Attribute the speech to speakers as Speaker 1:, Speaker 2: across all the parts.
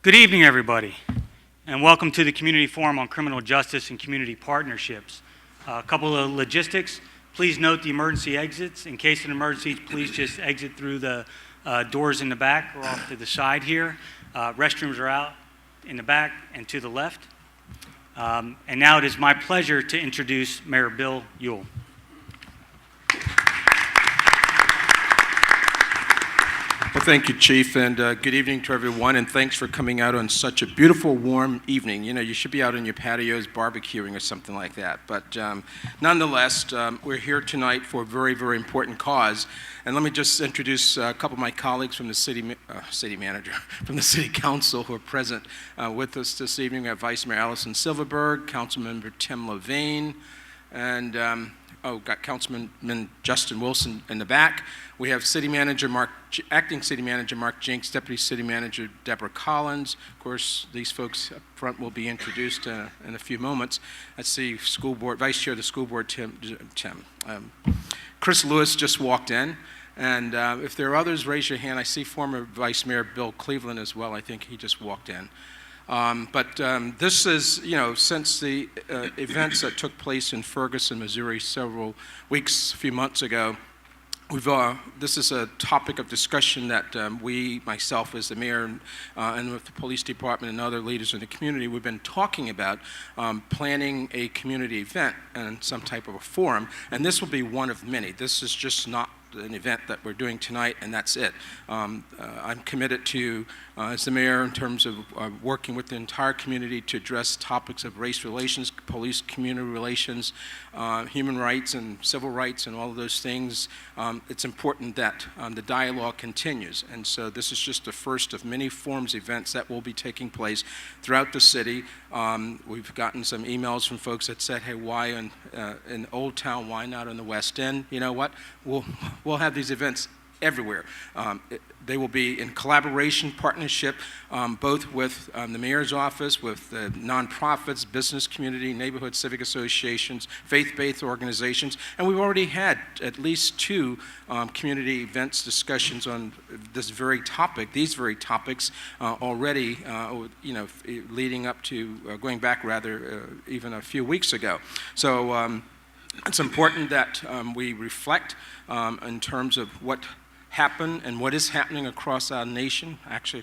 Speaker 1: Good evening, everybody, and welcome to the Community Forum on Criminal Justice and Community Partnerships. A couple of logistics. Please note the emergency exits. In case of an emergency, please just exit through the doors in the back or off to the side here. Restrooms are out in the back and to the left. And now it is my pleasure to introduce Mayor Bill Ewell.
Speaker 2: Well, thank you, Chief, and good evening to everyone, and thanks for coming out on such a beautiful, warm evening. You know, you should be out on your patios barbecuing or something like that, but nonetheless, we're here tonight for a very, very important cause, and let me just introduce a couple of my colleagues from the city manager, from the City Council who are present with us this evening. We have Vice Mayor Allison Silverberg, Councilmember Tim Levine, and got Councilman Justin Wilson in the back. We have Acting City Manager Mark Jinks, Deputy City Manager Deborah Collins. Of course, these folks up front will be introduced in a few moments. Let's see, Vice Chair of the School Board, Tim. Chris Lewis just walked in. And if there are others, raise your hand. I see former Vice Mayor Bill Cleveland as well. I think he just walked in. This is, since the events that took place in Ferguson, Missouri a few months ago, this is a topic of discussion that myself as the mayor and with the police department and other leaders in the community, we've been talking about planning a community event and some type of a forum, and this will be one of many. This is just not an event that we're doing tonight, and that's it. I'm committed to, as the mayor, in terms of working with the entire community to address topics of race relations, police-community relations, human rights and civil rights and all of those things. It's important that the dialogue continues, and so this is just the first of many forums events that will be taking place throughout the city. We've gotten some emails from folks that said, hey, why in Old Town, why not in the West End? You know what? We'll have these events everywhere. They will be in collaboration, partnership, both with the mayor's office, with the nonprofits, business community, neighborhood civic associations, faith-based organizations, and we've already had at least 2 community events discussions on these very topics already, leading up to, going back rather, even a few weeks ago. So it's important that we reflect in terms of what happened and what is happening across our nation, actually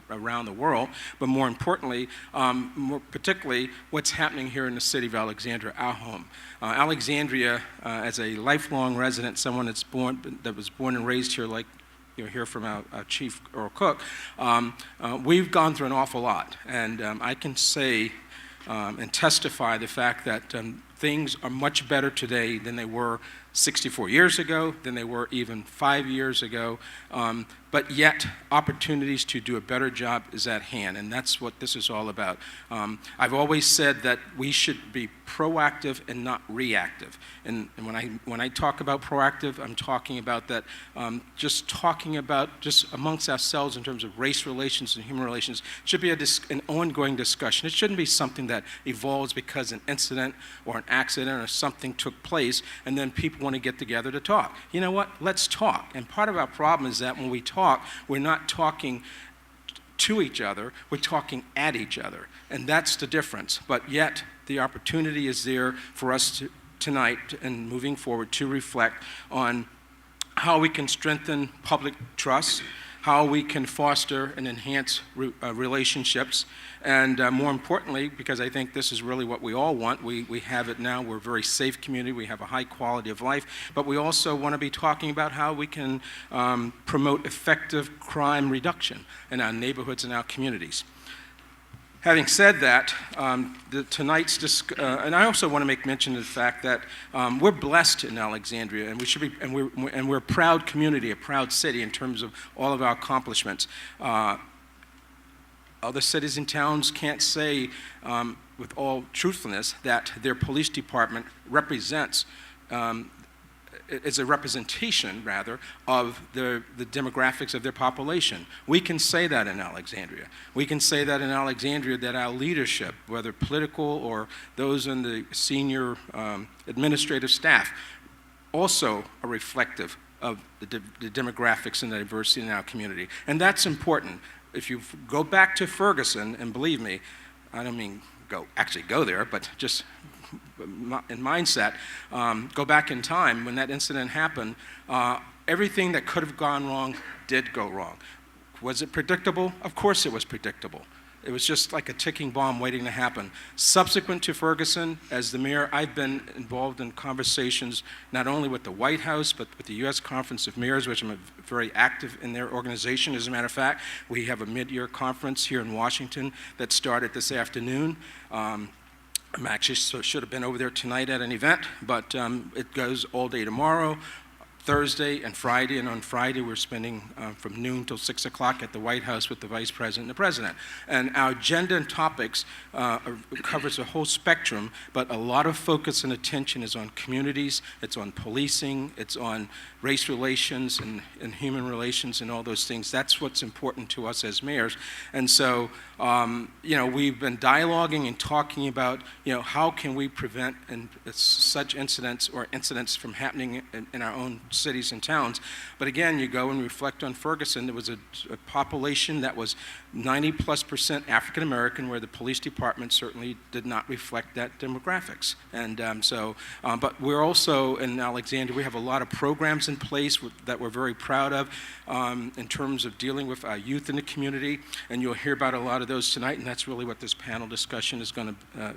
Speaker 2: around the world, but more importantly, more particularly, what's happening here in the city of Alexandria, our home. Alexandria, as a lifelong resident, someone that was born and raised here, like you'll hear from our Chief Earl Cook, we've gone through an awful lot, and I can say and testify the fact that things are much better today than they were 64 years ago, than they were even 5 years ago, but yet opportunities to do a better job is at hand, and that's what this is all about. I've always said that we should be proactive and not reactive, and when I talk about proactive, I'm talking about that just amongst ourselves in terms of race relations and human relations should be an ongoing discussion. It shouldn't be something that evolves because an incident or an accident or something took place and then people want to get together to talk. You know what? Let's talk. And part of our problem is that when we talk, we're not talking to each other, we're talking at each other. And that's the difference. But yet, the opportunity is there for us tonight and moving forward to reflect on how we can strengthen public trust, how we can foster and enhance relationships, and more importantly, because I think this is really what we all want, we have it now, we're a very safe community, we have a high quality of life, but we also want to be talking about how we can promote effective crime reduction in our neighborhoods and our communities. Having said that, and I also want to make mention of the fact that we're blessed in Alexandria, and we should be, and we're a proud community, a proud city in terms of all of our accomplishments. Other cities and towns can't say, with all truthfulness, that their police department represents. Is a representation, rather, of the demographics of their population. We can say that in Alexandria. We can say that in Alexandria that our leadership, whether political or those in the senior administrative staff, also are reflective of the demographics and the diversity in our community. And that's important. if you go back to Ferguson, and believe me, I don't mean actually go there, but just in mindset, go back in time when that incident happened, everything that could have gone wrong did go wrong. Was it predictable? Of course it was predictable. It was just like a ticking bomb waiting to happen. Subsequent to Ferguson, as the mayor, I've been involved in conversations not only with the White House, but with the U.S. Conference of Mayors, which I'm very active in their organization. As a matter of fact, we have a mid-year conference here in Washington that started this afternoon. I'm actually should have been over there tonight at an event, but it goes all day tomorrow, Thursday and Friday, and on Friday we're spending from noon till 6 o'clock at the White House with the Vice President and the President. And our agenda and topics covers a whole spectrum, but a lot of focus and attention is on communities, it's on policing, it's on race relations and human relations and all those things. That's what's important to us as mayors. And so, we've been dialoguing and talking about, how can we prevent such incidents or incidents from happening in our own cities and towns. But again, you go and reflect on Ferguson. There was a population that was 90+% African American, where the police department certainly did not reflect that demographics. And but we're also in Alexandria, we have a lot of programs in place that we're very proud of in terms of dealing with our youth in the community. And you'll hear about a lot of those tonight, and that's really what this panel discussion is going to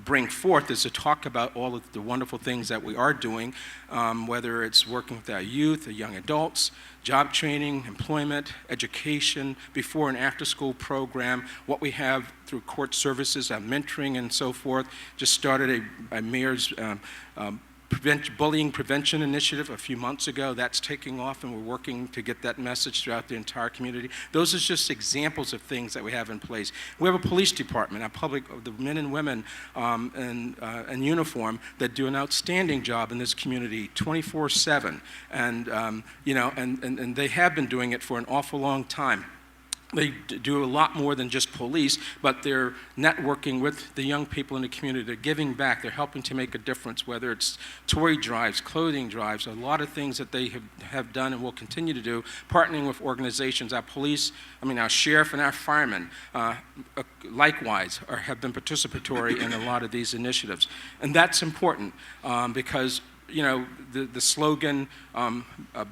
Speaker 2: bring forth, is to talk about all of the wonderful things that we are doing, whether it's working with our youth, the young adults, job training, employment, education, before and after school program, what we have through court services, our mentoring and so forth. Just started a mayor's bullying prevention initiative a few months ago. That's taking off, and we're working to get that message throughout the entire community. Those are just examples of things that we have in place. We have a police department, the men and women in uniform that do an outstanding job in this community 24/7. And they have been doing it for an awful long time. They do a lot more than just police, but they're networking with the young people in the community. They're giving back. They're helping to make a difference, whether it's toy drives, clothing drives, a lot of things that they have done and will continue to do, partnering with organizations. Our sheriff and our firemen, likewise, have been participatory in a lot of these initiatives. And that's important because the slogan,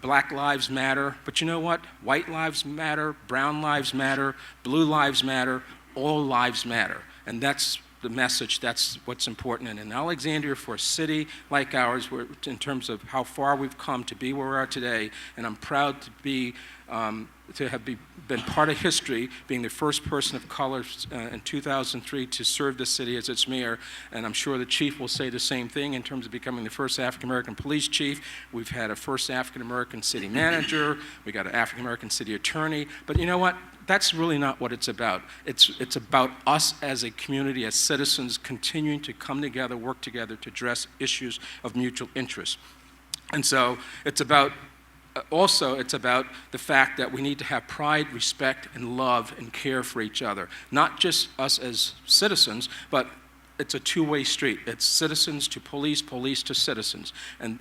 Speaker 2: Black Lives Matter, but you know what? White lives matter, brown lives matter, blue lives matter, all lives matter. And that's the message, that's what's important. And in Alexandria, for a city like ours, in terms of how far we've come to be where we are today, and I'm proud to have been part of history, being the first person of color in 2003 to serve the city as its mayor, and I'm sure the chief will say the same thing in terms of becoming the first African-American police chief. We've had a first African-American city manager, we got an African-American city attorney, but you know what? That's really not what it's about. It's about us as a community, as citizens, continuing to come together, work together to address issues of mutual interest. And so it's about the fact that we need to have pride, respect, and love and care for each other. Not just us as citizens, but it's a two-way street. It's citizens to police, police to citizens. And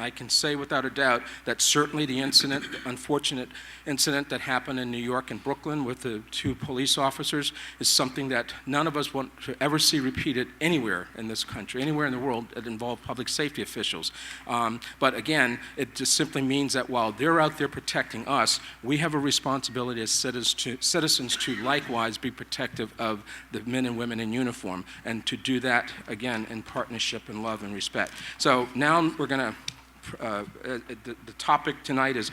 Speaker 2: I can say without a doubt that certainly the unfortunate incident that happened in New York and Brooklyn with the two police officers is something that none of us want to ever see repeated anywhere in this country, anywhere in the world that involve public safety officials. But again, it just simply means that while they're out there protecting us, we have a responsibility as citizens to likewise be protective of the men and women in uniform, and to do that, again, in partnership and love and respect. So now we're going to, the topic tonight is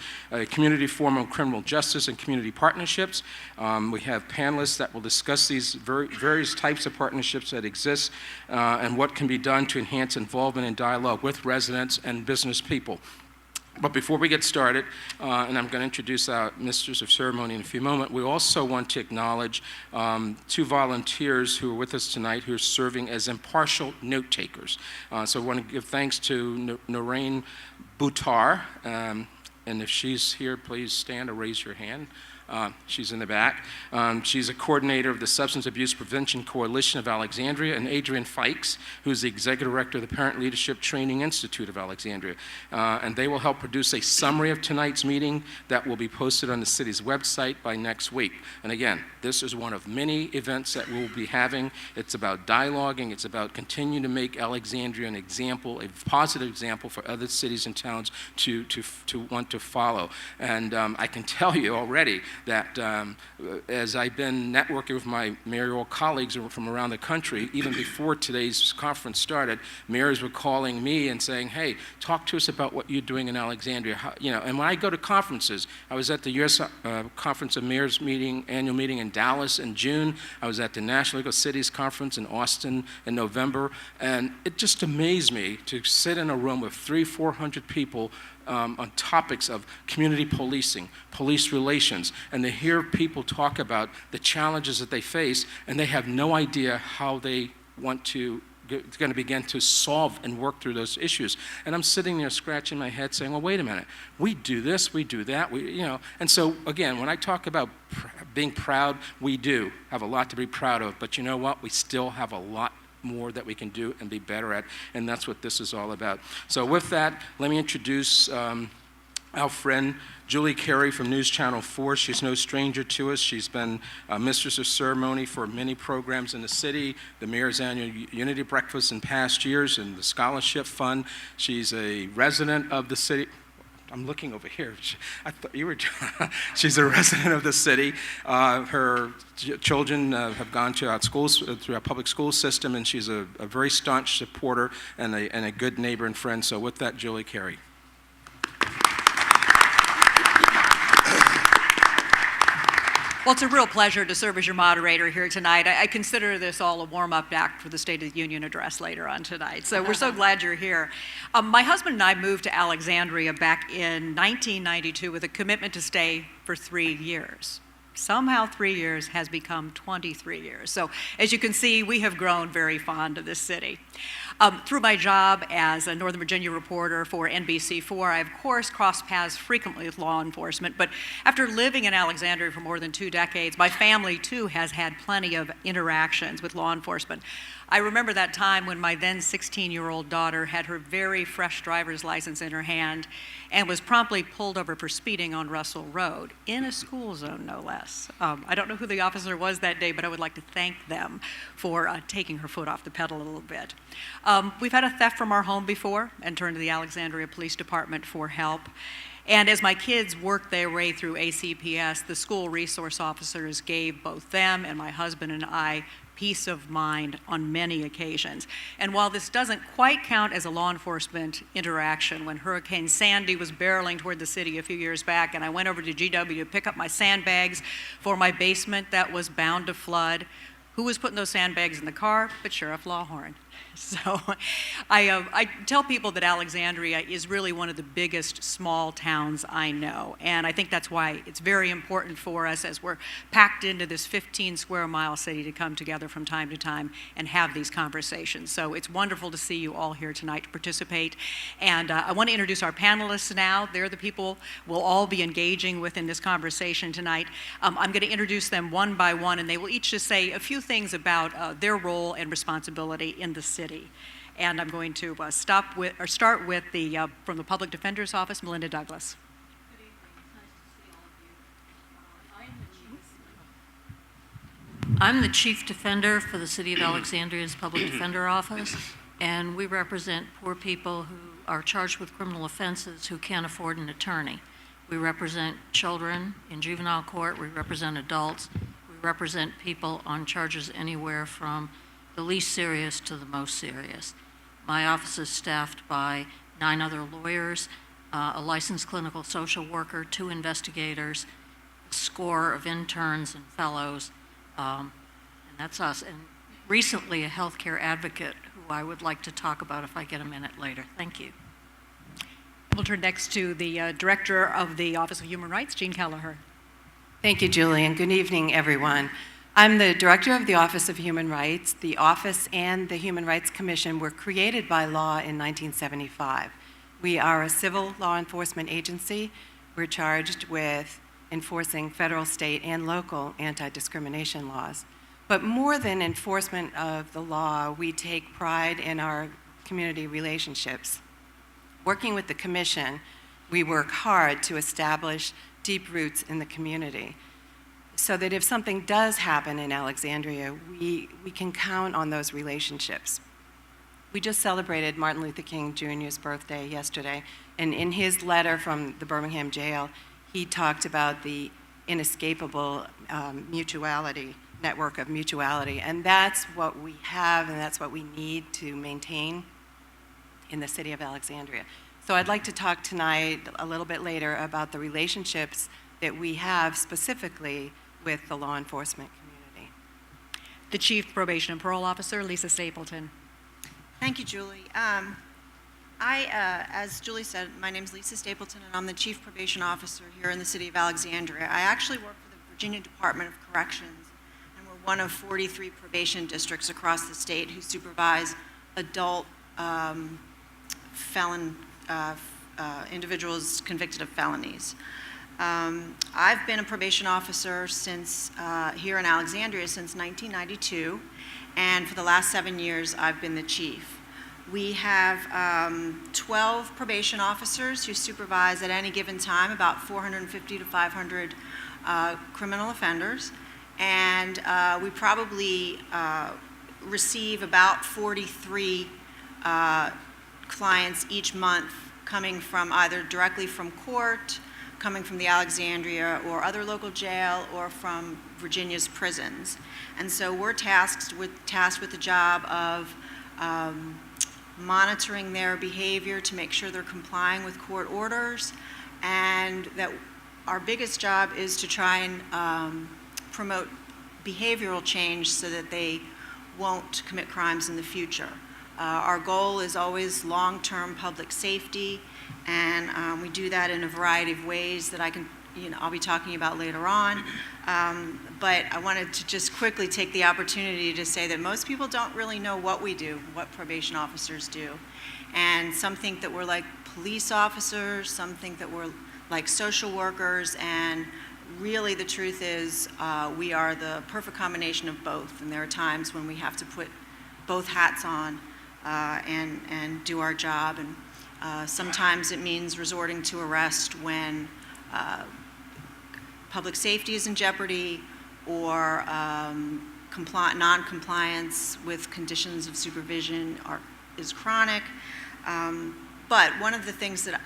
Speaker 2: Community Forum on Criminal Justice and Community Partnerships. We have panelists that will discuss these various types of partnerships that exist and what can be done to enhance involvement and dialogue with residents and business people. But before we get started, and I'm going to introduce our Misters of Ceremony in a few moments, we also want to acknowledge two volunteers who are with us tonight who are serving as impartial note takers. So I want to give thanks to Noreen Boutar, and if she's here, please stand or raise your hand. She's in the back. She's a coordinator of the Substance Abuse Prevention Coalition of Alexandria, and Adrian Fikes, who's the executive director of the Parent Leadership Training Institute of Alexandria. And they will help produce a summary of tonight's meeting that will be posted on the city's website by next week. And again, this is one of many events that we'll be having. It's about dialoguing. It's about continuing to make Alexandria an example, a positive example for other cities and towns to want to follow. And I can tell you already that as I've been networking with my mayoral colleagues from around the country, even before today's conference started, mayors were calling me and saying, hey, talk to us about what you're doing in Alexandria. And when I go to conferences, I was at the U.S. Conference of Mayors meeting, annual meeting in Dallas in June. I was at the National League of Cities Conference in Austin in November. And it just amazed me to sit in a room with 300-400 people on topics of community policing, police relations, and to hear people talk about the challenges that they face, and they have no idea how they want to going to begin to solve and work through those issues. And I'm sitting there scratching my head saying, well, wait a minute, we do this, we do that, And so, again, when I talk about being proud, we do have a lot to be proud of, but you know what? We still have a lot more that we can do and be better at, and that's what this is all about. So with that, let me introduce our friend Julie Carey from News Channel 4. She's no stranger to us. She's been Mistress of Ceremony for many programs in the city, the Mayor's Annual Unity Breakfast in past years, and the Scholarship Fund. She's a resident of the city. I'm looking over here. I thought you were. She's a resident of the city. Her children have gone to our schools, through our public school system, and she's a very staunch supporter and a good neighbor and friend. So with that, Julie Carey.
Speaker 3: Well, it's a real pleasure to serve as your moderator here tonight. I consider this all a warm-up act for the State of the Union address later on tonight. So we're so glad you're here. My husband and I moved to Alexandria back in 1992 with a commitment to stay for 3 years. Somehow 3 years has become 23 years. So as you can see, we have grown very fond of this city. Through my job as a Northern Virginia reporter for NBC4, I, of course, crossed paths frequently with law enforcement. But after living in Alexandria for more than 2 decades, my family, too, has had plenty of interactions with law enforcement. I remember that time when my then 16-year-old daughter had her very fresh driver's license in her hand and was promptly pulled over for speeding on Russell Road, in a school zone, no less. I don't know who the officer was that day, but I would like to thank them for taking her foot off the pedal a little bit. We've had a theft from our home before and turned to the Alexandria Police Department for help. And as my kids worked their way through ACPS, the school resource officers gave both them and my husband and I peace of mind on many occasions. And while this doesn't quite count as a law enforcement interaction, when Hurricane Sandy was barreling toward the city a few years back, and I went over to GW to pick up my sandbags for my basement that was bound to flood, who was putting those sandbags in the car but Sheriff Lawhorne? So I tell people that Alexandria is really one of the biggest small towns I know. And I think that's why it's very important for us as we're packed into this 15 square mile city to come together from time to time and have these conversations. So it's wonderful to see you all here tonight to participate. And I want to introduce our panelists now. They're the people we'll all be engaging with in this conversation tonight. I'm going to introduce them one by one, and they will each just say a few things about their role and responsibility in the city. And I'm going to start with the from the Public Defender's Office, Melinda Douglas.
Speaker 4: Good evening. It's nice to see all of you. I'm the Chief Defender for the City of Alexandria's Public Defender Office, and we represent poor people who are charged with criminal offenses who can't afford an attorney. We represent children in juvenile court. We represent adults. We represent people on charges anywhere from the least serious to the most serious. My office is staffed by 9 other lawyers, a licensed clinical social worker, 2 investigators, a score of interns and fellows, and that's us. And recently a healthcare advocate who I would like to talk about if I get a minute later. Thank you.
Speaker 3: We'll turn next to the Director of the Office of Human Rights, Jean Kelleher.
Speaker 5: Thank you, Julie, and good evening, everyone. I'm the Director of the Office of Human Rights. The office and the Human Rights Commission were created by law in 1975. We are a civil law enforcement agency. We're charged with enforcing federal, state, and local anti-discrimination laws. But more than enforcement of the law, we take pride in our community relationships. Working with the Commission, we work hard to establish deep roots in the community so that if something does happen in Alexandria, we can count on those relationships. We just celebrated Martin Luther King Jr.'s birthday yesterday, and in his letter from the Birmingham jail, he talked about the inescapable network of mutuality, and that's what we have and that's what we need to maintain in the city of Alexandria. So I'd like to talk tonight a little bit later about the relationships that we have specifically with the law enforcement community.
Speaker 3: The Chief Probation and Parole Officer, Lisa Stapleton.
Speaker 6: Thank you, Julie. As Julie said, my name is Lisa Stapleton, and I'm the Chief Probation Officer here in the city of Alexandria. I actually work for the Virginia Department of Corrections, and we're one of 43 probation districts across the state who supervise adult individuals convicted of felonies. I've been a probation officer since here in Alexandria since 1992, and for the last 7 years I've been the chief. We have 12 probation officers who supervise at any given time about 450 to 500 criminal offenders, and we probably receive about 43 clients each month coming from either directly from court, coming from the Alexandria or other local jail, or from Virginia's prisons. And so we're tasked with the job of monitoring their behavior to make sure they're complying with court orders, and that our biggest job is to try and promote behavioral change so that they won't commit crimes in the future. Our goal is always long-term public safety, and we do that in a variety of ways that I'll be talking about later on. But I wanted to just quickly take the opportunity to say that most people don't really know what we do, what probation officers do. And some think that we're like police officers, some think that we're like social workers, and really the truth is we are the perfect combination of both. And there are times when we have to put both hats on and do our job. And sometimes it means resorting to arrest when public safety is in jeopardy, or non-compliance with conditions of supervision is chronic. But one of the things that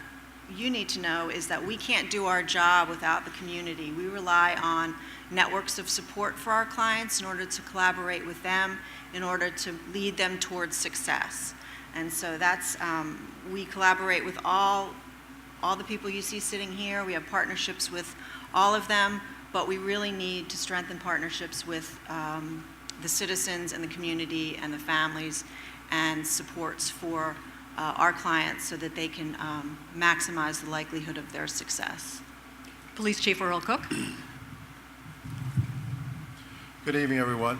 Speaker 6: you need to know is that we can't do our job without the community. We rely on networks of support for our clients in order to collaborate with them, in order to lead them towards success. And so that's, we collaborate with all the people you see sitting here. We have partnerships with all of them, but we really need to strengthen partnerships with the citizens and the community and the families and supports for our clients so that they can maximize the likelihood of their success.
Speaker 3: Police Chief Earl Cook.
Speaker 7: Good evening, everyone.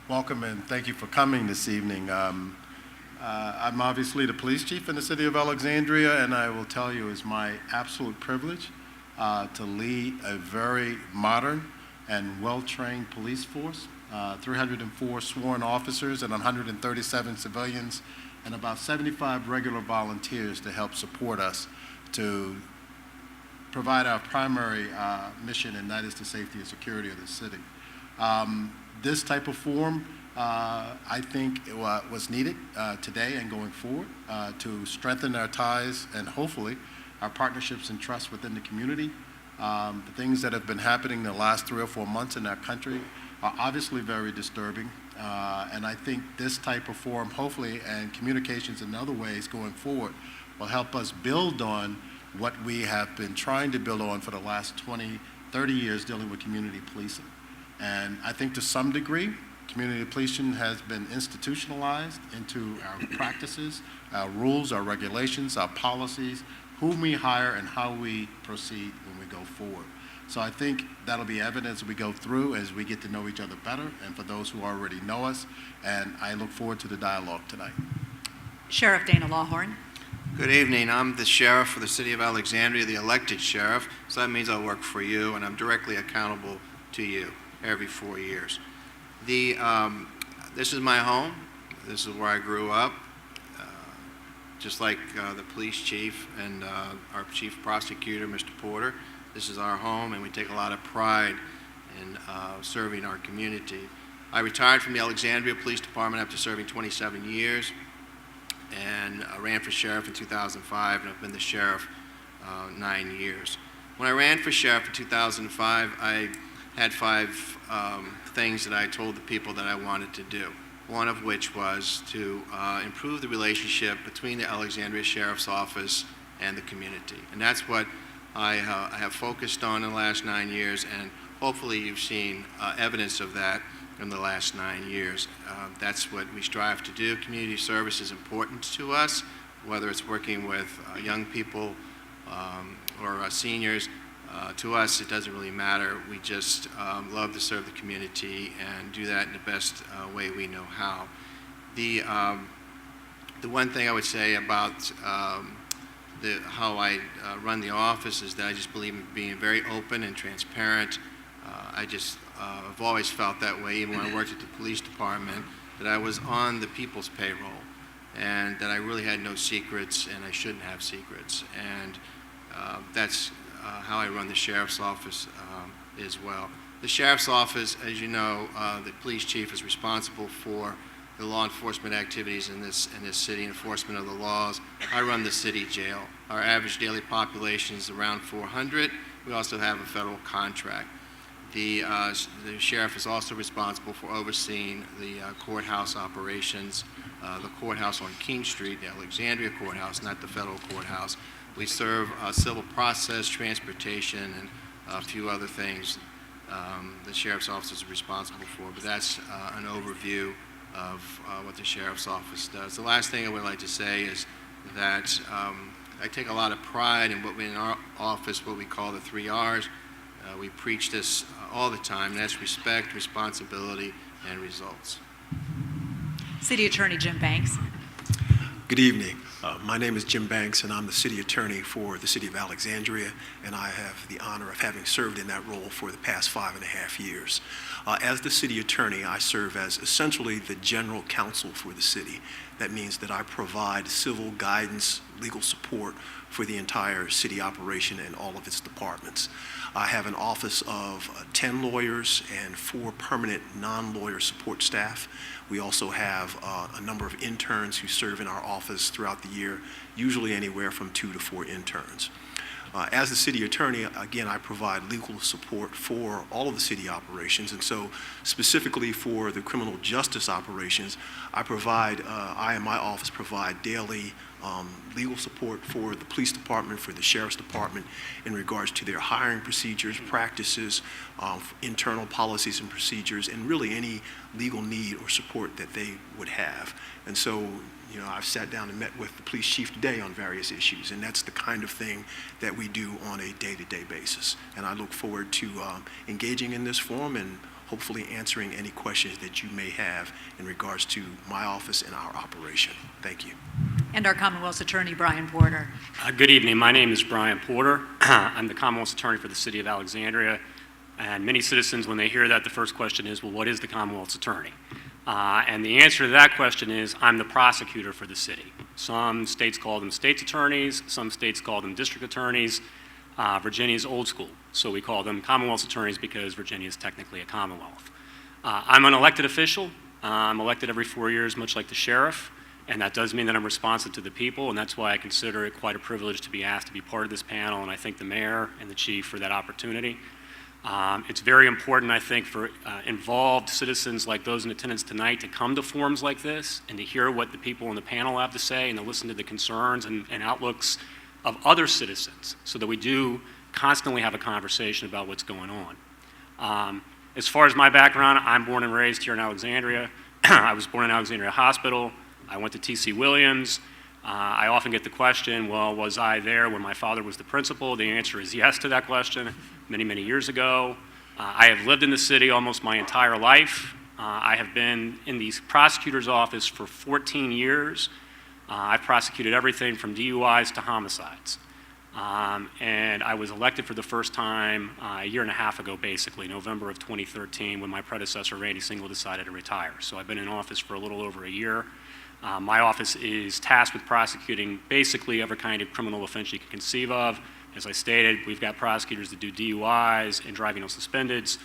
Speaker 7: Welcome and thank you for coming this evening. I'm obviously the police chief in the city of Alexandria, and I will tell you it's my absolute privilege to lead a very modern and well-trained police force, 304 sworn officers and 137 civilians, and about 75 regular volunteers to help support us to provide our primary mission, and that is the safety and security of the city. This type of forum, I think was needed today and going forward to strengthen our ties and hopefully our partnerships and trust within the community. The things that have been happening the last 3 or 4 months in our country are obviously very disturbing, and I think this type of forum, hopefully, and communications in other ways going forward will help us build on what we have been trying to build on for the last 20, 30 years dealing with community policing. And I think to some degree, community policing has been institutionalized into our practices, our rules, our regulations, our policies, whom we hire and how we proceed when we go forward. So I think that'll be evidence as we go through, as we get to know each other better, and for those who already know us, and I look forward to the dialogue tonight.
Speaker 3: Sheriff Dana Lawhorne.
Speaker 8: Good evening. I'm the sheriff for the city of Alexandria, the elected sheriff, so that means I work for you, and I'm directly accountable to you every 4 years. This is my home. This is where I grew up. Just like the police chief and our chief prosecutor, Mr. Porter, this is our home, and we take a lot of pride in serving our community. I retired from the Alexandria Police Department after serving 27 years, and I ran for sheriff in 2005, and I've been the sheriff 9 years. When I ran for sheriff in 2005, I had 5 things that I told the people that I wanted to do. One of which was to improve the relationship between the Alexandria Sheriff's Office and the community. And that's what I have focused on in the last 9 years, and hopefully you've seen evidence of that in the last 9 years. That's what we strive to do. Community service is important to us, whether it's working with young people or seniors. To us, it doesn't really matter. We just love to serve the community and do that in the best way we know how. The one thing I would say about how I run the office is that I just believe in being very open and transparent. I've always felt that way, even when I worked at the police department, that I was on the people's payroll and that I really had no secrets and I shouldn't have secrets. And that's how I run the sheriff's office as well. The sheriff's office, as you know, the police chief is responsible for the law enforcement activities in this city, enforcement of the laws. I run the city jail. Our average daily population is around 400. We also have a federal contract. The sheriff is also responsible for overseeing the courthouse operations, the courthouse on King Street, the Alexandria courthouse, not the federal courthouse. We serve civil process, transportation, and a few other things the sheriff's office is responsible for, but that's an overview of what the sheriff's office does. The last thing I would like to say is that I take a lot of pride in what we in our office, what we call the 3 R's. We preach this all the time, and that's respect, responsibility, and results.
Speaker 3: City Attorney Jim Banks.
Speaker 9: Good evening. My name is Jim Banks, and I'm the city attorney for the city of Alexandria, and I have the honor of having served in that role for the past 5.5 years. As the city attorney, I serve as essentially the general counsel for the city. That means that I provide civil guidance, legal support for the entire city operation and all of its departments. I have an office of 10 lawyers and 4 permanent non-lawyer support staff. We also have a number of interns who serve in our office throughout the year, usually anywhere from 2 to 4 interns. As the city attorney, again, I provide legal support for all of the city operations, and so specifically for the criminal justice operations, I and my office provide daily legal support for the police department, for the sheriff's department in regards to their hiring procedures, practices, internal policies and procedures, and really any legal need or support that they would have. And so, you know, I've sat down and met with the police chief today on various issues, and that's the kind of thing that we do on a day-to-day basis. And I look forward to engaging in this forum and hopefully answering any questions that you may have in regards to my office and our operation. Thank you.
Speaker 3: And our Commonwealth's Attorney, Bryan Porter.
Speaker 10: Good evening. My name is Bryan Porter. I'm the Commonwealth's Attorney for the City of Alexandria. And many citizens, when they hear that, the first question is, well, what is the Commonwealth's Attorney? And the answer to that question is, I'm the prosecutor for the city. Some states call them state's attorneys. Some states call them district attorneys. Virginia's old school, so we call them Commonwealth's attorneys because Virginia is technically a Commonwealth. I'm an elected official. I'm elected every 4 years, much like the sheriff. And that does mean that I'm responsive to the people, and that's why I consider it quite a privilege to be asked to be part of this panel, and I thank the mayor and the chief for that opportunity. It's very important, I think, for involved citizens like those in attendance tonight to come to forums like this and to hear what the people on the panel have to say and to listen to the concerns and outlooks of other citizens so that we do constantly have a conversation about what's going on. As far as my background, I'm born and raised here in Alexandria. I was born in Alexandria Hospital. I went to T.C. Williams. I often get the question, well, was I there when my father was the principal? The answer is yes to that question, many, many years ago. I have lived in the city almost my entire life. I have been in the prosecutor's office for 14 years. I've prosecuted everything from DUIs to homicides. And I was elected for the first time a year and a half ago, basically, November of 2013, when my predecessor, Randy Single, decided to retire. So I've been in office for a little over a year. My office is tasked with prosecuting basically every kind of criminal offense you can conceive of. As I stated, we've got prosecutors that do DUIs and driving on suspendeds,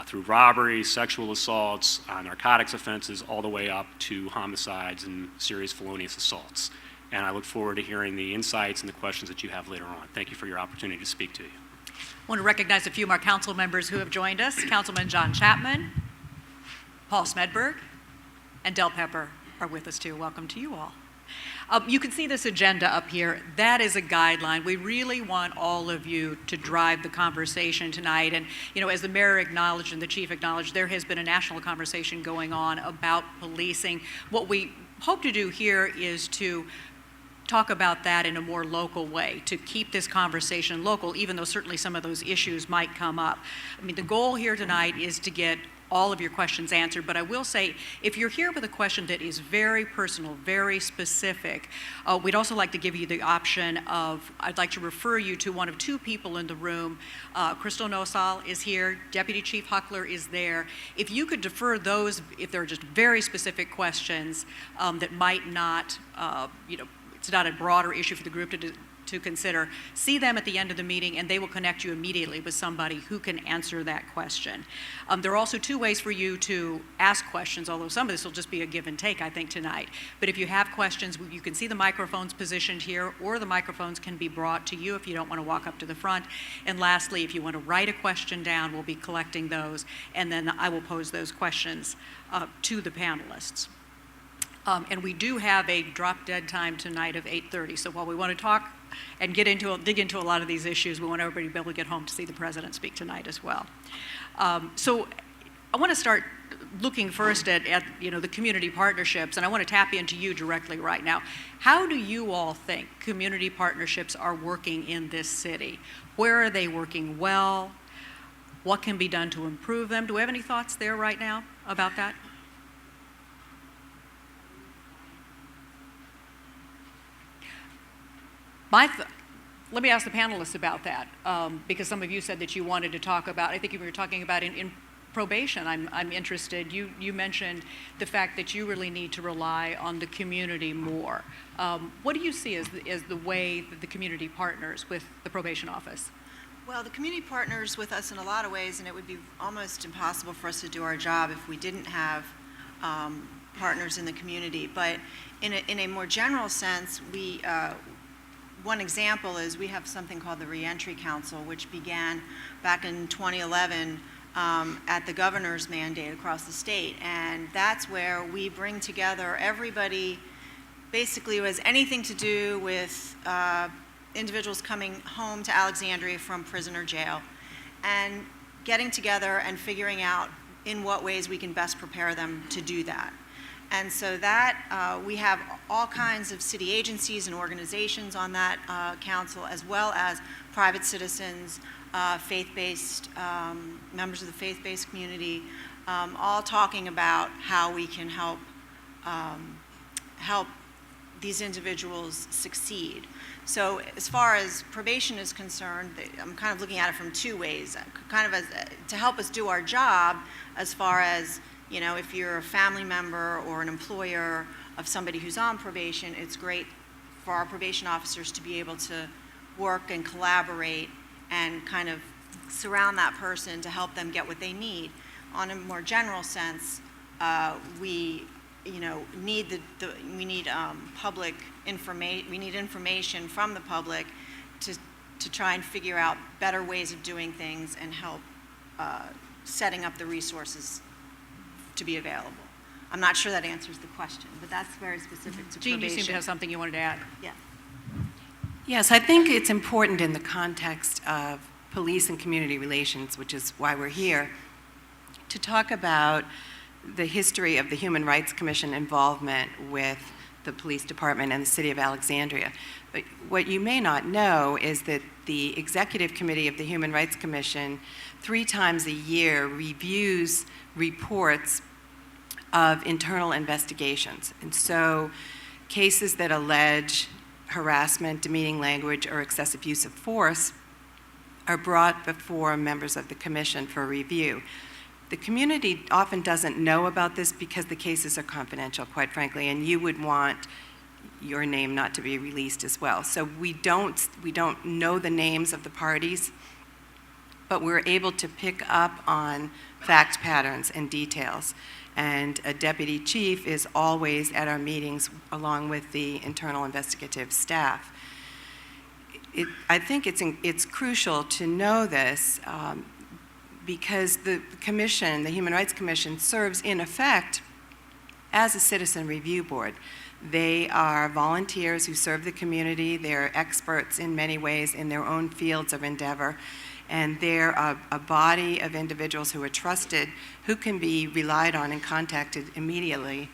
Speaker 10: through robberies, sexual assaults, narcotics offenses, all the way up to homicides and serious felonious assaults. And I look forward to hearing the insights and the questions that you have later on. Thank you for your opportunity to speak to you.
Speaker 3: I want to recognize a few more council members who have joined us. Councilman John Chapman, Paul Smedberg, and Del Pepper are with us too. Welcome to you all. You can see this agenda up here. That is a guideline. We really want all of you to drive the conversation tonight. And, you know, as the mayor acknowledged and the chief acknowledged, there has been a national conversation going on about policing. What we hope to do here is to talk about that in a more local way, to keep this conversation local, even though certainly some of those issues might come up. I mean, the goal here tonight is to get all of your questions answered, but I will say, if you're here with a question that is very personal, very specific, we'd also like to give you the option of, I'd like to refer you to one of two people in the room. Crystal Nosal is here, Deputy Chief Huckler is there. If you could defer those, if they're just very specific questions that might not, it's not a broader issue for the group to consider, see them at the end of the meeting and they will connect you immediately with somebody who can answer that question. There are also two ways for you to ask questions, although some of this will just be a give and take, I think, tonight. But if you have questions, you can see the microphones positioned here, or the microphones can be brought to you if you don't want to walk up to the front. And lastly, if you want to write a question down, we'll be collecting those, and then I will pose those questions to the panelists. And we do have a drop-dead time tonight of 8:30, so while we want to talk and dig into a lot of these issues, we want everybody to be able to get home to see the president speak tonight as well. So I want to start looking first at the community partnerships, and I want to tap into you directly right now. How do you all think community partnerships are working in this city? Where are they working well? What can be done to improve them? Do we have any thoughts there right now about that? Let me ask the panelists about that, because some of you said that you wanted to talk about, I think you were talking about in probation, I'm interested. You mentioned the fact that you really need to rely on the community more. What do you see as the way that the community partners with the probation office?
Speaker 6: Well, the community partners with us in a lot of ways, and it would be almost impossible for us to do our job if we didn't have partners in the community. But in a more general sense, one example is we have something called the Reentry Council, which began back in 2011 at the governor's mandate across the state. And that's where we bring together everybody basically who has anything to do with individuals coming home to Alexandria from prison or jail, and getting together and figuring out in what ways we can best prepare them to do that. And so that, we have all kinds of city agencies and organizations on that council, as well as private citizens, faith-based, members of the faith-based community, all talking about how we can help these individuals succeed. So as far as probation is concerned, I'm kind of looking at it from two ways, kind of to help us do our job as far as, if you're a family member or an employer of somebody who's on probation, it's great for our probation officers to be able to work and collaborate and kind of surround that person to help them get what they need. On a more general sense, we need public information. We need information from the public to try and figure out better ways of doing things and help setting up the resources to be available. I'm not sure that answers the question, but that's very specific to
Speaker 3: Jean,
Speaker 6: probation.
Speaker 3: you seem to have something you wanted to add.
Speaker 6: Yeah.
Speaker 5: Yes, I think it's important in the context of police and community relations, which is why we're here, to talk about the history of the Human Rights Commission involvement with the police department and the city of Alexandria. But what you may not know is that the executive committee of the Human Rights Commission 3 times a year reviews reports of internal investigations. And so cases that allege harassment, demeaning language, or excessive use of force are brought before members of the commission for review. The community often doesn't know about this because the cases are confidential, quite frankly, and you would want your name not to be released as well. So we don't know the names of the parties, but we're able to pick up on fact patterns and details. And a deputy chief is always at our meetings along with the internal investigative staff. I think it's crucial to know this because the commission, the Human Rights Commission, serves in effect as a citizen review board. They are volunteers who serve the community. They're experts in many ways in their own fields of endeavor. And they're a body of individuals who are trusted, who can be relied on and contacted immediately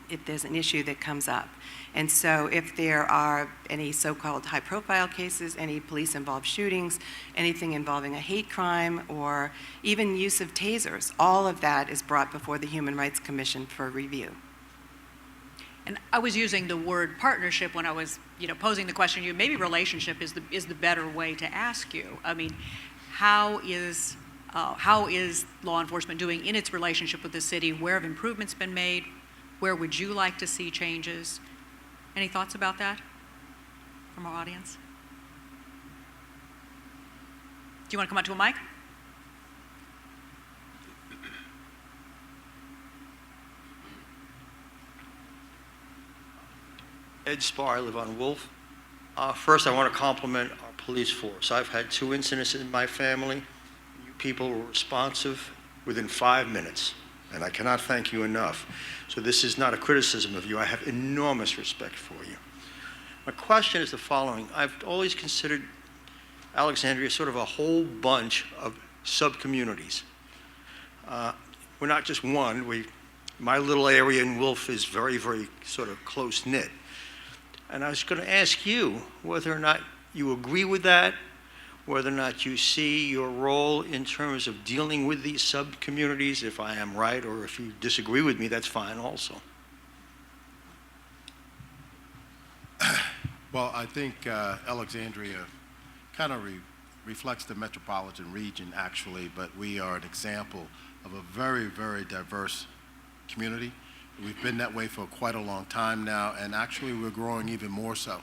Speaker 5: if there's an issue that comes up. And so if there are any so-called high-profile cases, any police-involved shootings, anything involving a hate crime, or even use of tasers, all of that is brought before the Human Rights Commission for review.
Speaker 3: And I was using the word partnership when I was, posing the question to you. Maybe relationship is the better way to ask you. I mean, how is law enforcement doing in its relationship with the city? Where have improvements been made? Where would you like to see changes? Any thoughts about that from our audience? Do you want to come up to a mic?
Speaker 11: Ed Spar, I live on Wolf. First, I want to compliment our police force. I've had 2 incidents in my family. You people were responsive within 5 minutes, and I cannot thank you enough. So this is not a criticism of you. I have enormous respect for you. My question is the following. I've always considered Alexandria sort of a whole bunch of sub-communities. We're not just one. My little area in Wolf is very, very sort of close-knit. And I was going to ask you whether or not you agree with that, whether or not you see your role in terms of dealing with these sub-communities, if I am right, or if you disagree with me, that's fine also.
Speaker 7: Well, I think Alexandria kind of reflects the metropolitan region, actually, but we are an example of a very, very diverse community. We've been that way for quite a long time now, and actually we're growing even more so.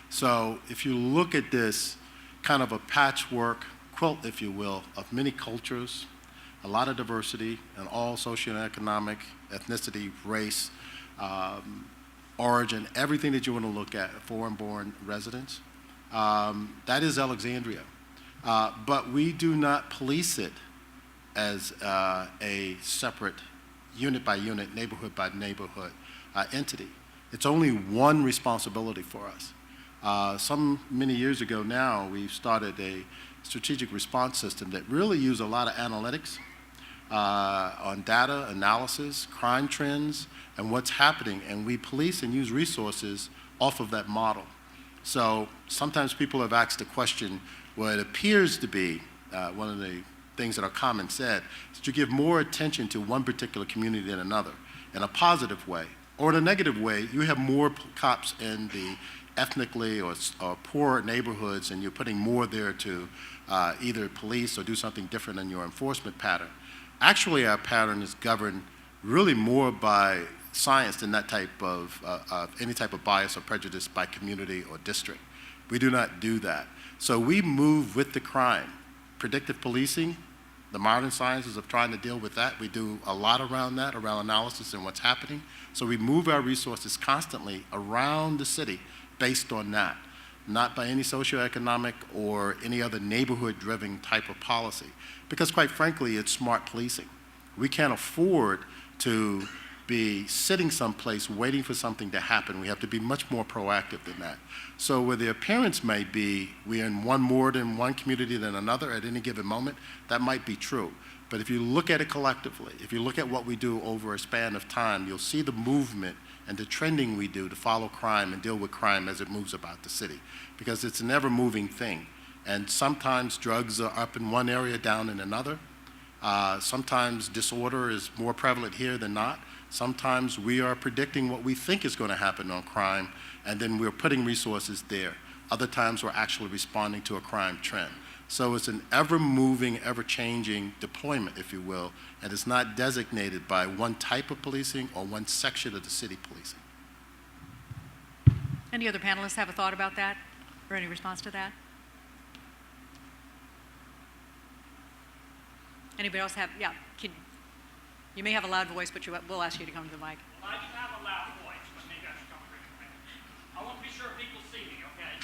Speaker 7: So if you look at this kind of a patchwork quilt, if you will, of many cultures, a lot of diversity in all socioeconomic, ethnicity, race, origin, everything that you want to look at, foreign-born residents, that is Alexandria. But we do not police it as a separate unit by unit, neighborhood by neighborhood entity. It's only one responsibility for us. Many years ago now, we've started a strategic response system that really uses a lot of analytics on data analysis, crime trends, and what's happening, and we police and use resources off of that model. So sometimes people have asked the question, what appears to be one of the things that are common said, is to give more attention to one particular community than another, in a positive way. Or in a negative way, you have more cops in the ethnically or poor neighborhoods, and you're putting more there to either police or do something different in your enforcement pattern. Actually, our pattern is governed really more by science than that type of any type of bias or prejudice by community or district. We do not do that. So we move with the crime. Predictive policing, the modern sciences of trying to deal with that, we do a lot around that, around analysis and what's happening. So we move our resources constantly around the city based on that, not by any socioeconomic or any other neighborhood-driven type of policy. Because quite frankly, it's smart policing. We can't afford to be sitting someplace waiting for something to happen. We have to be much more proactive than that. So where the appearance may be we're in one more than one community than another at any given moment, that might be true. But if you look at it collectively, if you look at what we do over a span of time, you'll see the movement and the trending we do to follow crime and deal with crime as it moves about the city. Because it's an ever-moving thing. And sometimes drugs are up in one area, down in another. Sometimes disorder is more prevalent here than not. Sometimes we are predicting what we think is going to happen on crime, and then we're putting resources there. Other times we're actually responding to a crime trend. So it's an ever-moving, ever-changing deployment, if you will, and it's not designated by one type of policing or one section of the city policing.
Speaker 3: Any other panelists have a thought about that or any response to that? Anybody else have, yeah, you may have a loud voice, but we'll ask you to come to the mic.
Speaker 12: Well, I do have a loud voice, but maybe I should come bring it. I want to be sure people see me, okay?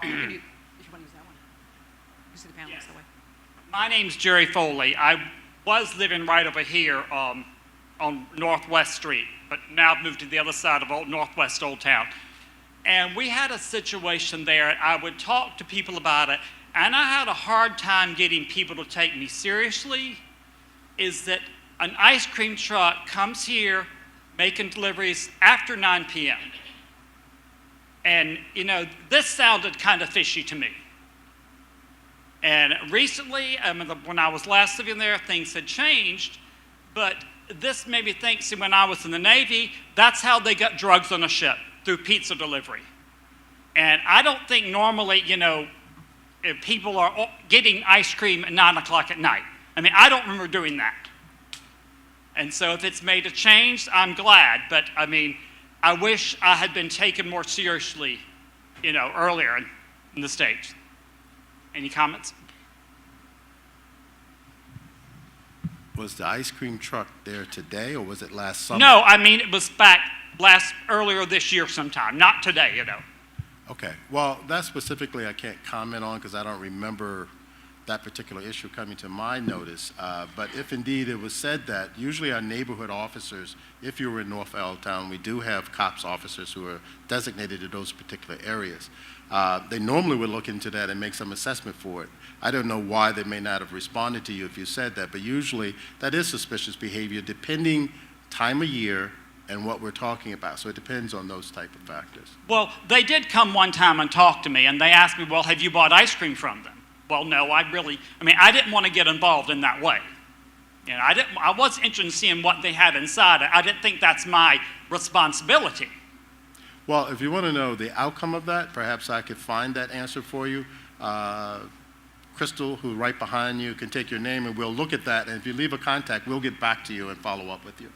Speaker 3: If you want to use that one. You see the panelists
Speaker 12: Yes.
Speaker 3: that way.
Speaker 12: My name's Jerry Foley. I was living right over here on Northwest Street, but now I've moved to the other side of Northwest Old Town. And we had a situation there. I would talk to people about it, and I had a hard time getting people to take me seriously. Is that an ice cream truck comes here making deliveries after 9 p.m. And, you know, this sounded kind of fishy to me. And recently, when I was last living there, things had changed, but this made me think, see, when I was in the Navy, that's how they got drugs on a ship, through pizza delivery. And I don't think normally, you know, if people are getting ice cream at 9 o'clock at night. I mean, I don't remember doing that. And so if it's made a change, I'm glad. But, I mean, I wish I had been taken more seriously, you know, earlier in the States. Any comments?
Speaker 7: Was the ice cream truck there today, or was it last summer?
Speaker 12: No, I mean, it was back earlier this year sometime, not today, you know.
Speaker 7: Okay. Well, that specifically I can't comment on because I don't remember that particular issue coming to my notice. But if indeed it was said that, usually our neighborhood officers, if you were in North Allentown, we do have cops officers who are designated to those particular areas. They normally would look into that and make some assessment for it. I don't know why they may not have responded to you if you said that, but usually that is suspicious behavior depending time of year and what we're talking about. So it depends on those type of factors.
Speaker 12: Well, they did come one time and talk to me, and they asked me, well, have you bought ice cream from them? Well, no, I didn't want to get involved in that way. You know, I was interested in seeing what they had inside. I didn't think that's my responsibility.
Speaker 7: Well, if you want to know the outcome of that, perhaps I could find that answer for you. Crystal, who's right behind you, can take your name and we'll look at that. And if you leave a contact, we'll get back to you and follow up with you.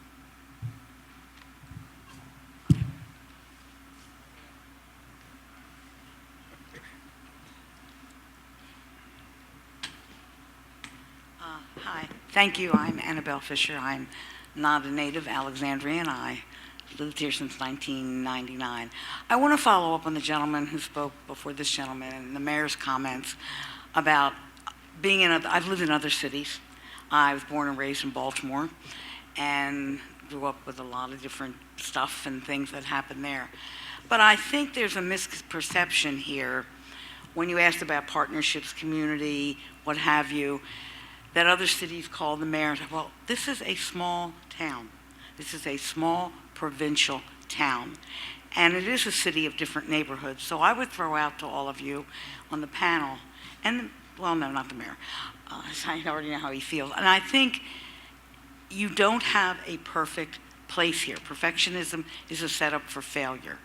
Speaker 13: Hi, thank you. I'm Annabelle Fisher. I'm not a native Alexandrian. I lived here since 1999. I want to follow up on the gentleman who spoke before this gentleman and the mayor's comments about being I've lived in other cities. I was born and raised in Baltimore and grew up with a lot of different stuff and things that happened there. But I think there's a misperception here when you asked about partnerships, community, what have you, that other cities call the mayor and say, well, this is a small town. This is a small provincial town. And it is a city of different neighborhoods. So I would throw out to all of you on the panel, and, well, no, not the mayor. I already know how he feels. And I think you don't have a perfect place here. Perfectionism is a setup for failure.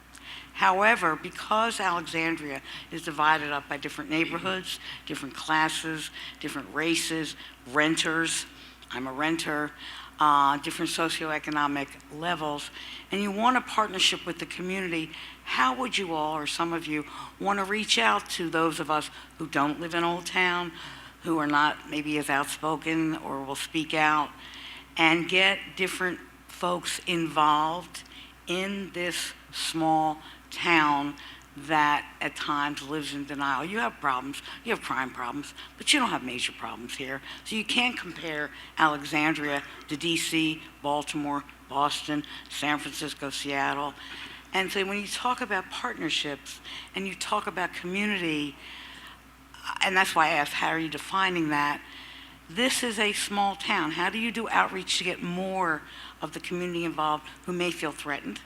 Speaker 13: However, because Alexandria is divided up by different neighborhoods, different classes, different races, renters, I'm a renter, different socioeconomic levels, and you want a partnership with the community, how would you all, or some of you, want to reach out to those of us who don't live in Old Town, who are not maybe as outspoken or will speak out, and get different folks involved in this small town that at times lives in denial. You have problems, you have crime problems, but you don't have major problems here. So you can't compare Alexandria to DC, Baltimore, Boston, San Francisco, Seattle. And so when you talk about partnerships and you talk about community, and that's why I asked, how are you defining that? This is a small town. How do you do outreach to get more of the community involved who may feel threatened,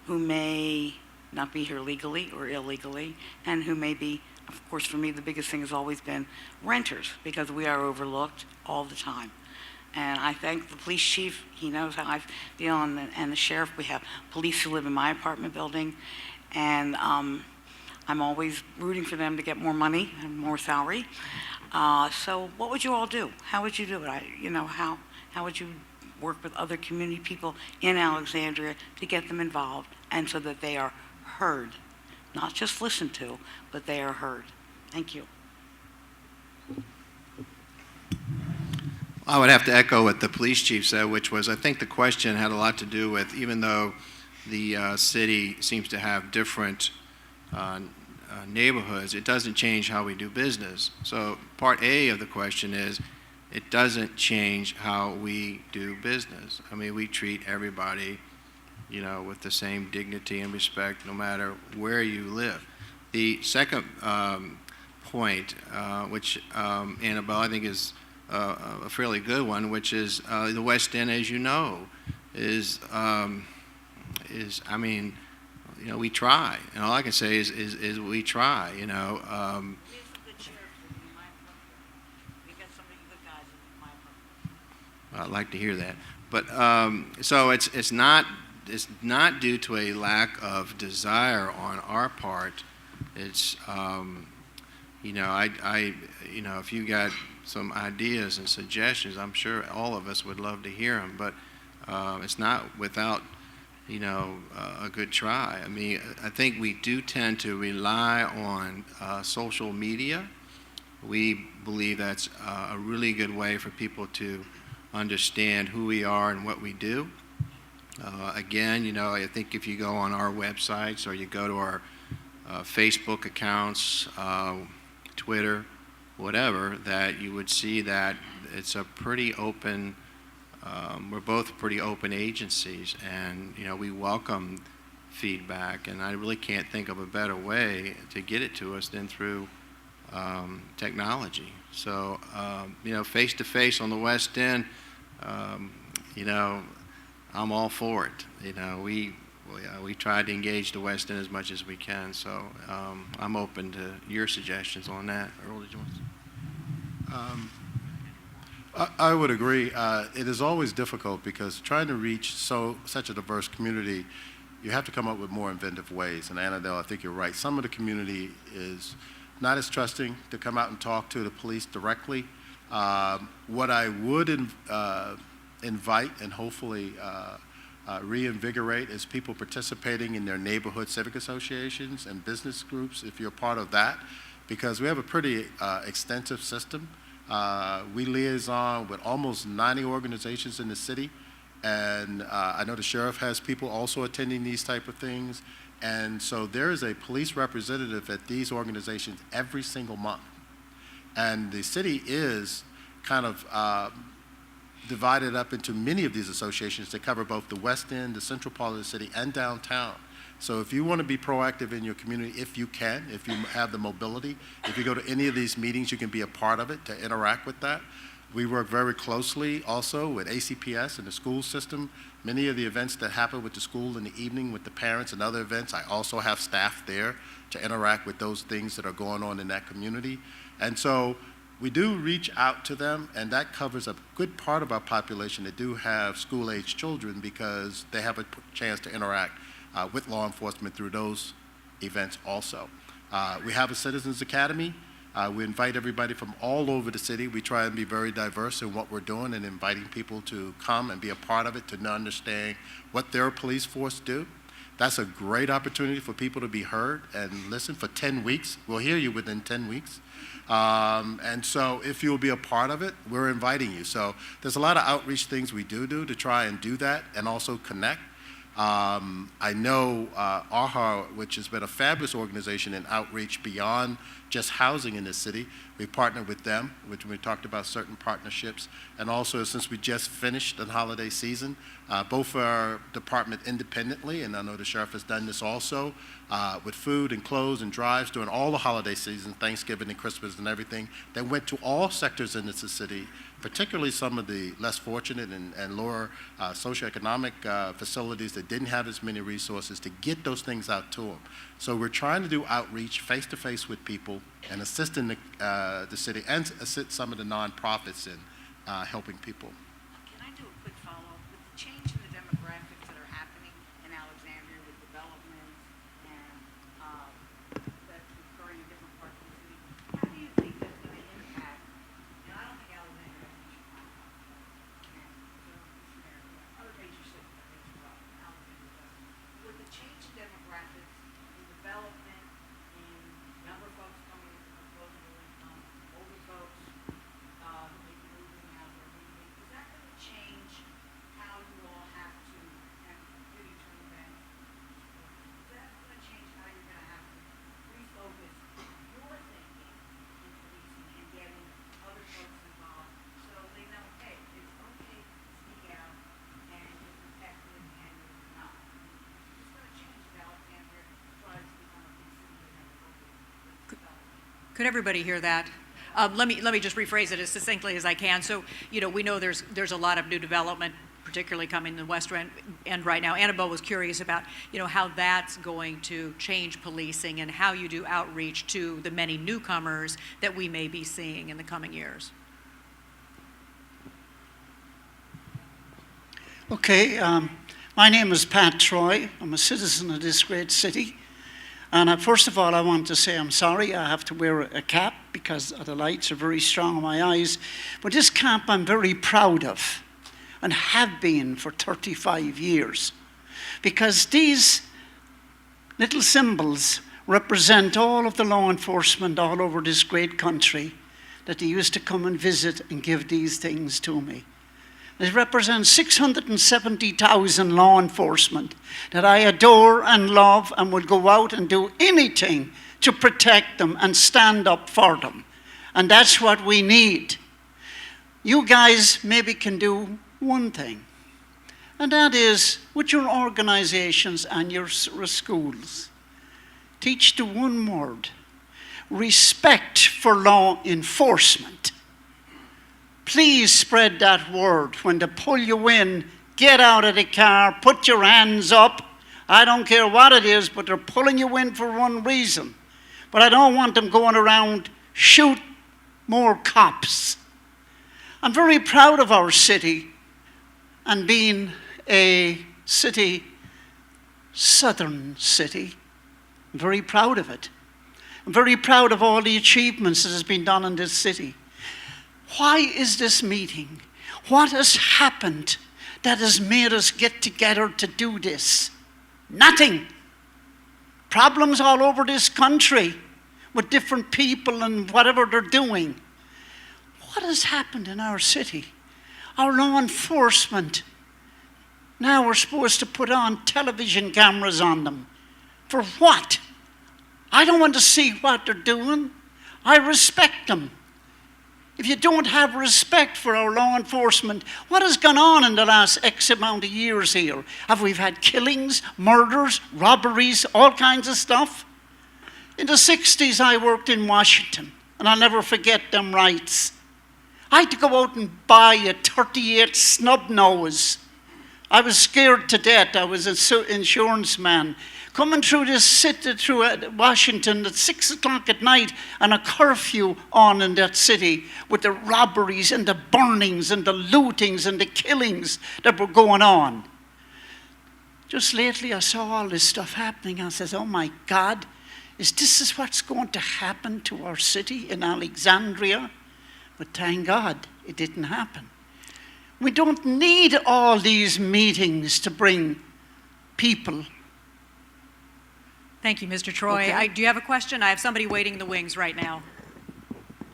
Speaker 13: who may not be here legally or illegally, and who may be of course, for me, the biggest thing has always been renters, because we are overlooked all the time. And I thank the police chief. He knows how I feel, and the sheriff. We have police who live in my apartment building, and I'm always rooting for them to get more money and more salary. So what would you all do? How would you do it? How would you work with other community people in Alexandria to get them involved, and so that they are heard, not just listened to, but they are heard? Thank you.
Speaker 8: I would have to echo what the police chief said, which was, I think the question had a lot to do with, even though the city seems to have different neighborhoods, it doesn't change how we do business. So part A of the question is, it doesn't change how we do business. I mean, we treat everybody, with the same dignity and respect, no matter where you live. The second point, which Annabelle, I think is a fairly good one, which is the West End, as you know, is we try, and all I can say is we try, I'd like to hear that, but so it's not due to a lack of desire on our part. It's if you got some ideas and suggestions, I'm sure all of us would love to hear them, but it's not without a good try. I mean, I think we do tend to rely on social media. We believe that's a really good way for people to understand who we are and what we do. Again, I think if you go on our websites or you go to our Facebook accounts, Twitter, whatever, that you would see that it's a pretty open, we're both pretty open agencies, and we welcome feedback, and I really can't think of a better way to get it to us than through technology. So, face to face on the West End, I'm all for it. We try to engage the West End as much as we can, so I'm open to your suggestions on that. Earl, did you want to say?
Speaker 7: I would agree. It is always difficult because trying to reach such a diverse community, you have to come up with more inventive ways. And Annabelle, I think you're right. Some of the community is not as trusting to come out and talk to the police directly. What I would invite and hopefully reinvigorate is people participating in their neighborhood civic associations and business groups, if you're part of that, because we have a pretty extensive system. We liaison with almost 90 organizations in the city, and I know the sheriff has people also attending these type of things, and so there is a police representative at these organizations every single month. And the city is kind of divided up into many of these associations that cover both the West End, the central part of the city, and downtown. So if you want to be proactive in your community, if you can, if you have the mobility, if you go to any of these meetings, you can be a part of it to interact with that. We work very closely also with ACPS and the school system. Many of the events that happen with the school in the evening with the parents and other events, I also have staff there to interact with those things that are going on in that community. And so we do reach out to them, and that covers a good part of our population that do have school-age children because they have a chance to interact with law enforcement through those events also. We have a Citizens Academy. We invite everybody from all over the city. We try and be very diverse in what we're doing and inviting people to come and be a part of it, to understand what their police force do. That's a great opportunity for people to be heard and listen for 10 weeks. We'll hear you within 10 weeks. And so if you'll be a part of it, we're inviting you. So there's a lot of outreach things we do to try and do that and also connect. I know AHA, which has been a fabulous organization in outreach beyond just housing in the city. We partnered with them, which we talked about certain partnerships. And also, since we just finished the holiday season, both our department independently, and I know the sheriff has done this also, with food and clothes and drives during all the holiday season, Thanksgiving and Christmas and everything, that went to all sectors in the city particularly some of the less fortunate and lower socioeconomic facilities that didn't have as many resources, to get those things out to them. So we're trying to do outreach face-to-face with people and assisting the city and assist some of the nonprofits in helping people.
Speaker 13: Can I do a quick follow-up? With the change in the demographics that are happening in Alexandria with development and that's occurring in different parts of the city, how do you think that's going to impact? And I don't think Alexandria has an issue with other major cities have an issue with Alexandria does. With the change in demographics and development and younger folks coming into disposable income, older folks maybe moving out or leaving, is that going to change how you all have to, and city attorney Banks, is that going to change how you're going to have to refocus your thinking in policing and getting other folks involved so they know, hey, it's okay to speak out and you're protected and you're not. It's going to change as Alexandria tries to become a big city and have a development.
Speaker 3: Could everybody hear that? Let me just rephrase it as succinctly as I can. So, we know there's a lot of new development, particularly coming in the west end right now. Annabelle was curious about, how that's going to change policing and how you do outreach to the many newcomers that we may be seeing in the coming years.
Speaker 14: Okay, my name is Pat Troy. I'm a citizen of this great city. And first of all, I want to say I'm sorry I have to wear a cap because the lights are very strong on my eyes. But this cap I'm very proud of and have been for 35 years. Because these little symbols represent all of the law enforcement all over this great country that they used to come and visit and give these things to me. It represents 670,000 law enforcement that I adore and love and would go out and do anything to protect them and stand up for them. And that's what we need. You guys maybe can do one thing, and that is with your organizations and your schools. Teach the one word: respect for law enforcement. Please spread that word. When they pull you in, get out of the car, put your hands up. I don't care what it is, but they're pulling you in for one reason. But I don't want them going around, shoot more cops. I'm very proud of our city and being a city, southern city. I'm very proud of it. I'm very proud of all the achievements that has been done in this city. Why is this meeting? What has happened that has made us get together to do this? Nothing. Problems all over this country with different people and whatever they're doing. What has happened in our city? Our law enforcement. Now we're supposed to put on television cameras on them. For what? I don't want to see what they're doing. I respect them. If you don't have respect for our law enforcement, what has gone on in the last X amount of years here? Have we had killings, murders, robberies, all kinds of stuff? In the 60s, I worked in Washington, and I'll never forget them rights. I had to go out and buy a 38 snub nose. I was scared to death. I was an insurance man. Coming through this city, through Washington at 6 o'clock at night, and a curfew on in that city with the robberies and the burnings and the lootings and the killings that were going on. Just lately I saw all this stuff happening. I said, oh my God, is this what's going to happen to our city in Alexandria? But thank God it didn't happen. We don't need all these meetings to bring people.
Speaker 3: Thank you, Mr. Troy.
Speaker 14: Okay.
Speaker 3: Do you have a question? I have somebody waiting in the wings right now.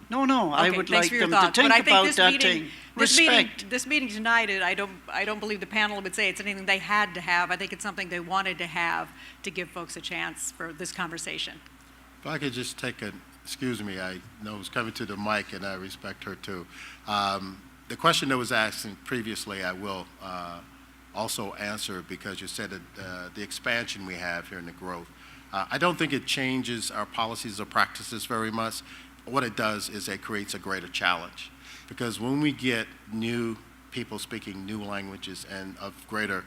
Speaker 14: No,
Speaker 3: Okay,
Speaker 14: I would
Speaker 3: thanks
Speaker 14: like
Speaker 3: for your
Speaker 14: them
Speaker 3: thoughts.
Speaker 14: to think
Speaker 3: But I think
Speaker 14: about
Speaker 3: this
Speaker 14: that
Speaker 3: meeting,
Speaker 14: thing.
Speaker 3: This
Speaker 14: Respect.
Speaker 3: meeting tonight, I don't believe the panel would say it's anything they had to have. I think it's something they wanted to have to give folks a chance for this conversation.
Speaker 7: If I could just take excuse me, I know it's coming to the mic and I respect her too. The question that was asked previously, I will also answer because you said that the expansion we have here and the growth. I don't think it changes our policies or practices very much. What it does is it creates a greater challenge. because when we get new people speaking new languages and of greater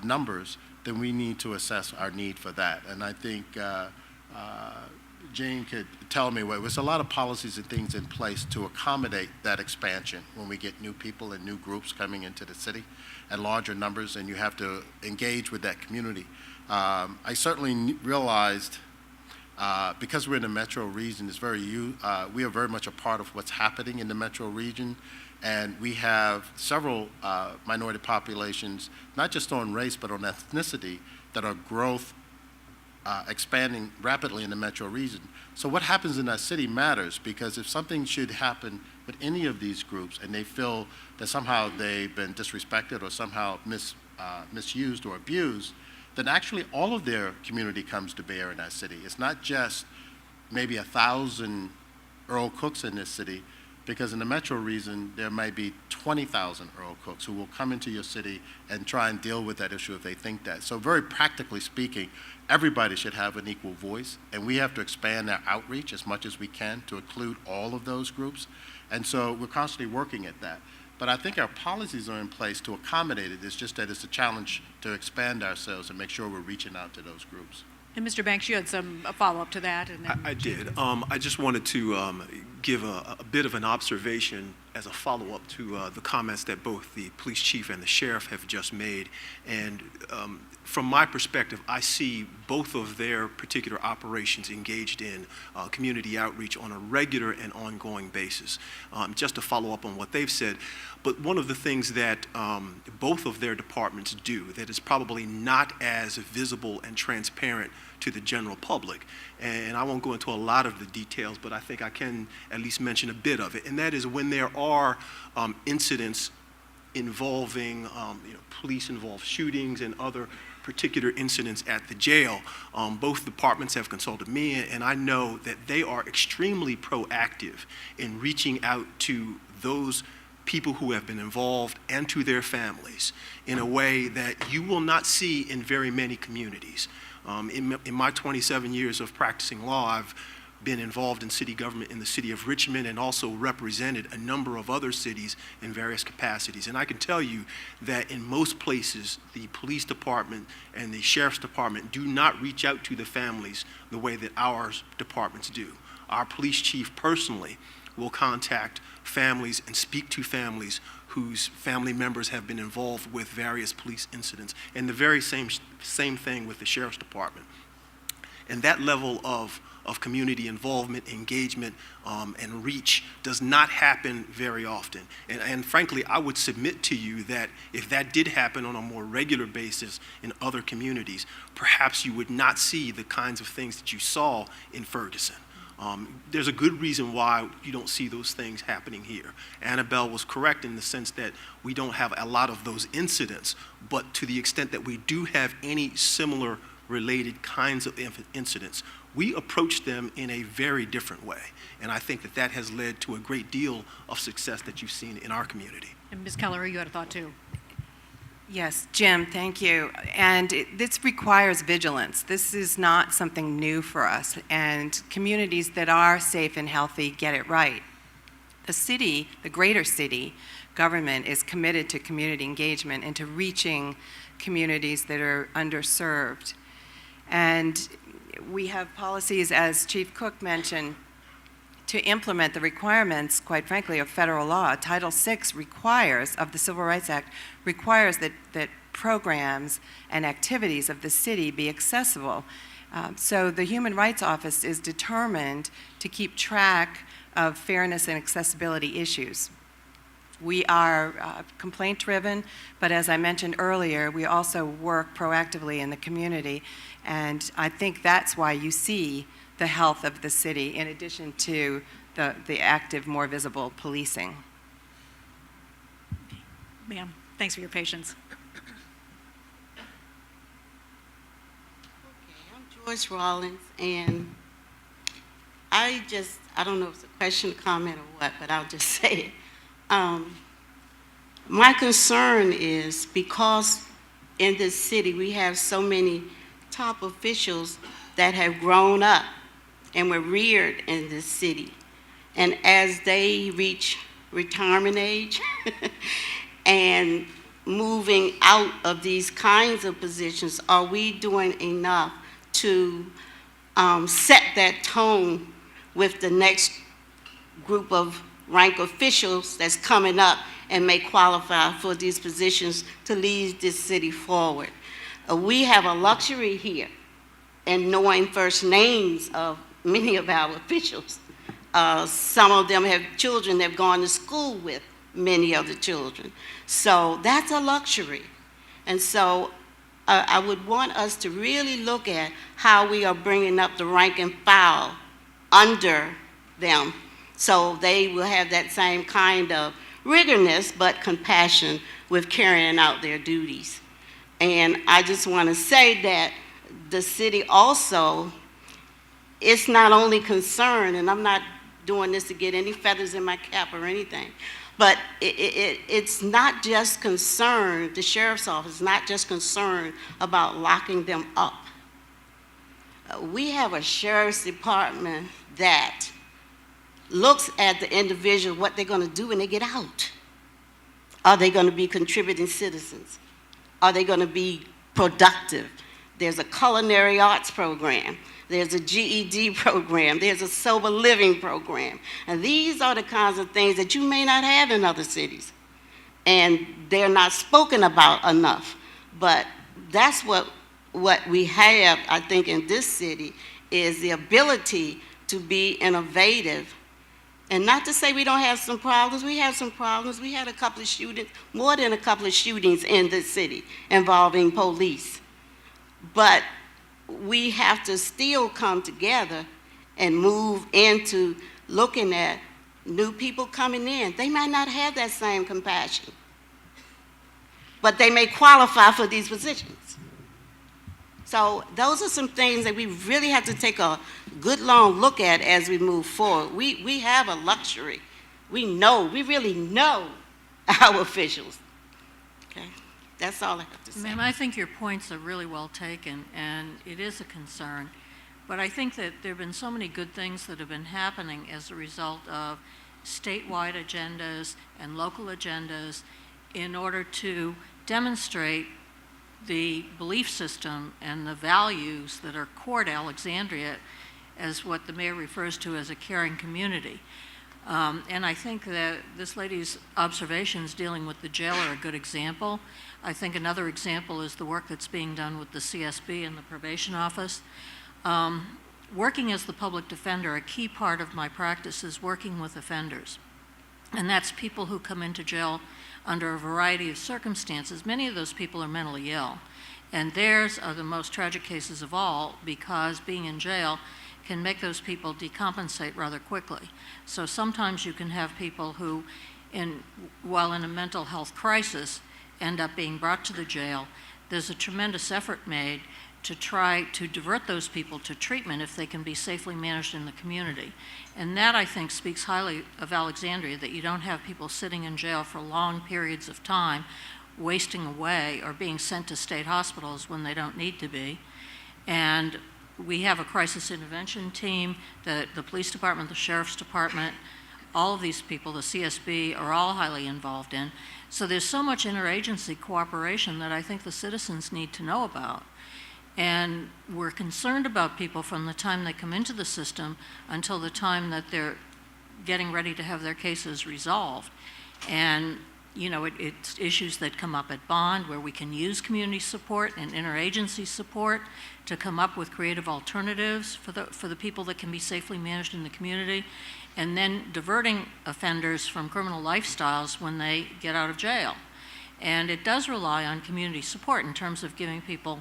Speaker 7: numbers, then we need to assess our need for that. And I think Jane could tell me, well, there's a lot of policies and things in place to accommodate that expansion when we get new people and new groups coming into the city at larger numbers, and you have to engage with that community. I certainly realized, because we're in the metro region, we are very much a part of what's happening in the metro region, and we have several minority populations, not just on race, but on ethnicity, that are expanding rapidly in the metro region. So what happens in that city matters, because if something should happen with any of these groups and they feel that somehow they've been disrespected or somehow misused or abused, then actually all of their community comes to bear in that city. It's not just maybe 1,000 Earl cooks in this city, because in the metro region, there may be 20,000 Earl cooks who will come into your city and try and deal with that issue if they think that. So very practically speaking, everybody should have an equal voice, and we have to expand our outreach as much as we can to include all of those groups. And so we're constantly working at that. But I think our policies are in place to accommodate it. It's just that it's a challenge to expand ourselves and make sure we're reaching out to those groups.
Speaker 3: And Mr. Banks, you had a follow-up to that. And then
Speaker 9: I did. I just wanted to give a bit of an observation as a follow-up to the comments that both the police chief and the sheriff have just made. And from my perspective, I see both of their particular operations engaged in community outreach on a regular and ongoing basis. Just to follow up on what they've said, but one of the things that both of their departments do that is probably not as visible and transparent to the general public, and I won't go into a lot of the details, but I think I can at least mention a bit of it, and that is when there are incidents involving police-involved shootings and other particular incidents at the jail, both departments have consulted me, and I know that they are extremely proactive in reaching out to those people who have been involved and to their families in a way that you will not see in very many communities. In my 27 years of practicing law, I've been involved in city government in the city of Richmond and also represented a number of other cities in various capacities. And I can tell you that in most places, the police department and the sheriff's department do not reach out to the families the way that our departments do. Our police chief personally will contact families and speak to families whose family members have been involved with various police incidents, and the very same thing with the sheriff's department. And that level of community involvement, engagement, and reach does not happen very often. And frankly, I would submit to you that if that did happen on a more regular basis in other communities, perhaps you would not see the kinds of things that you saw in Ferguson. There's a good reason why you don't see those things happening here. Annabelle was correct in the sense that we don't have a lot of those incidents, but to the extent that we do have any similar related kinds of incidents, we approach them in a very different way. And I think that that has led to a great deal of success that you've seen in our community.
Speaker 3: And Ms. Keller, you had a thought too.
Speaker 5: Yes, Jim, thank you. And this requires vigilance. This is not something new for us. And communities that are safe and healthy get it right. The city, the greater city government, is committed to community engagement and to reaching communities that are underserved. And we have policies, as Chief Cook mentioned, to implement the requirements, quite frankly, of federal law. Title VI requires, of the Civil Rights Act, requires that programs and activities of the city be accessible. So the Human Rights Office is determined to keep track of fairness and accessibility issues. We are complaint-driven, but as I mentioned earlier, we also work proactively in the community, and I think that's why you see the health of the city, in addition to the active, more visible policing.
Speaker 3: Ma'am, thanks for your patience.
Speaker 15: Okay, I'm Joyce Rollins, and I don't know if it's a question, comment, or what, but I'll just say it. My concern is because in this city we have so many top officials that have grown up and were reared in this city. And as they reach retirement age and moving out of these kinds of positions, are we doing enough to set that tone with the next group of rank officials that's coming up and may qualify for these positions to lead this city forward? We have a luxury here in knowing first names of many of our officials. Some of them have children that have gone to school with many of the children. So that's a luxury. And so I would want us to really look at how we are bringing up the rank and file under them so they will have that same kind of rigorous but compassion with carrying out their duties. And I just want to say that the city also is not only concerned, and I'm not doing this to get any feathers in my cap or anything, but it's not just concerned, the sheriff's office is not just concerned about locking them up. We have a sheriff's department that looks at the individual, what they're going to do when they get out. Are they going to be contributing citizens? Are they going to be productive? There's a culinary arts program. There's a GED program. There's a sober living program. And these are the kinds of things that you may not have in other cities. And they're not spoken about enough. But that's what we have, I think, in this city, is the ability to be innovative. And not to say we don't have some problems. We have some problems. We had a couple of shootings, more than a couple of shootings in this city involving police. But we have to still come together and move into looking at new people coming in. They might not have that same compassion, but they may qualify for these positions. So those are some things that we really have to take a good long look at as we move forward. We have a luxury. We really know our officials. Okay, that's all I have to say.
Speaker 4: Ma'am, I think your points are really well taken, and it is a concern. But I think that there have been so many good things that have been happening as a result of statewide agendas and local agendas in order to demonstrate the belief system and the values that are core to Alexandria as what the mayor refers to as a caring community. And I think that this lady's observations dealing with the jail are a good example. I think another example is the work that's being done with the CSB and the probation office. Working as the public defender, a key part of my practice is working with offenders. And that's people who come into jail under a variety of circumstances. Many of those people are mentally ill. And theirs are the most tragic cases of all because being in jail can make those people decompensate rather quickly. So sometimes you can have people who, while in a mental health crisis, end up being brought to the jail. There's a tremendous effort made to try to divert those people to treatment if they can be safely managed in the community. And that, I think, speaks highly of Alexandria, that you don't have people sitting in jail for long periods of time, wasting away or being sent to state hospitals when they don't need to be. And we have a crisis intervention team that the police department, the sheriff's department, all of these people, the CSB, are all highly involved in. So there's so much interagency cooperation that I think the citizens need to know about. And we're concerned about people from the time they come into the system until the time that they're getting ready to have their cases resolved. And, you know, it's issues that come up at bond where we can use community support and interagency support to come up with creative alternatives for the people that can be safely managed in the community, and then diverting offenders from criminal lifestyles when they get out of jail. And it does rely on community support in terms of giving people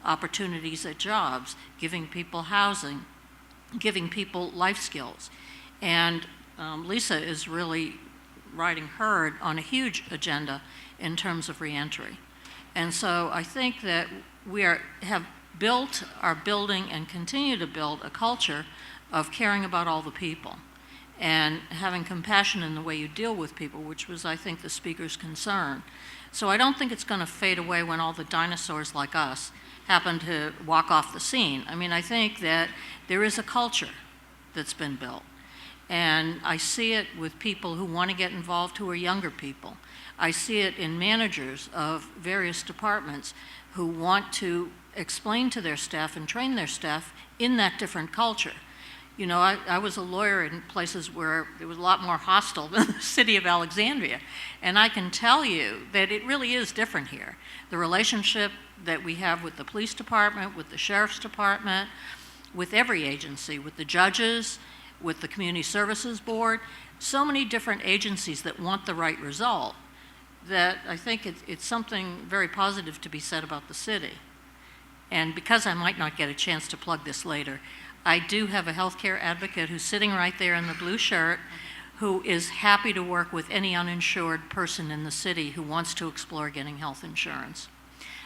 Speaker 4: opportunities at jobs, giving people housing, giving people life skills. And Lisa is really riding herd on a huge agenda in terms of reentry. And so I think that we have built, are building, and continue to build a culture of caring about all the people and having compassion in the way you deal with people, which was, I think, the speaker's concern. So I don't think it's going to fade away when all the dinosaurs like us happen to walk off the scene. I mean, I think that there is a culture that's been built. And I see it with people who want to get involved who are younger people. I see it in managers of various departments who want to explain to their staff and train their staff in that different culture. You know, I was a lawyer in places where it was a lot more hostile than the city of Alexandria. And I can tell you that it really is different here. The relationship that we have with the police department, with the sheriff's department, with every agency, with the judges, with the community services board, so many different agencies that want the right result, that I think it's something very positive to be said about the city. And because I might not get a chance to plug this later, I do have a healthcare advocate who's sitting right there in the blue shirt who is happy to work with any uninsured person in the city who wants to explore getting health insurance.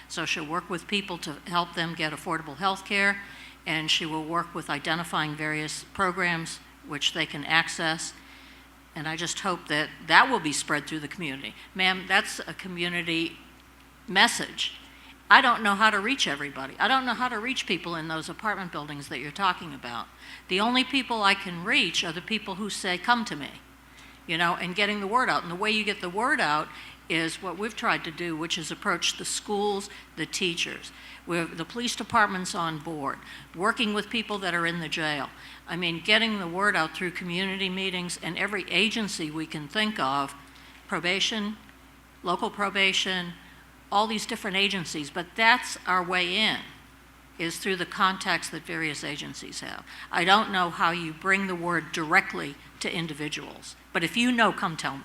Speaker 4: So she'll work with people to help them get affordable health care, and she will work with identifying various programs which they can access. And I just hope that that will be spread through the community. Ma'am, that's a community message. I don't know how to reach everybody. I don't know how to reach people in those apartment buildings that you're talking about. The only people I can reach are the people who say, come to me, you know, and getting the word out. And the way you get the word out is what we've tried to do, which is approach the schools, the teachers. The police department's on board, working with people that are in the jail. I mean, getting the word out through community meetings and every agency we can think of, probation, local probation, all these different agencies, but that's our way in, is through the contacts that various agencies have. I don't know how you bring the word directly to individuals, but if you know, come tell me.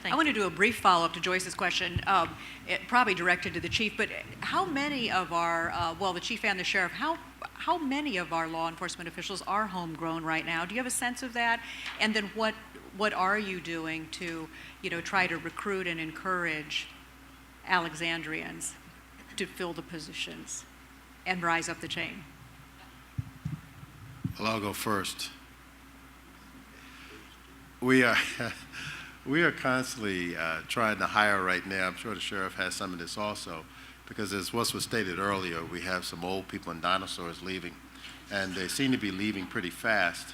Speaker 3: I want to do a brief follow-up to Joyce's question, probably directed to the chief, but how many of our, well, the chief and the sheriff, how many of our law enforcement officials are homegrown right now? Do you have a sense of that? And then what are you doing to, you know, try to recruit and encourage Alexandrians to fill the positions and rise up the chain?
Speaker 7: Well, I'll go first. We are constantly trying to hire right now. I'm sure the sheriff has some of this also, because as was stated earlier, we have some old people and dinosaurs leaving, and they seem to be leaving pretty fast.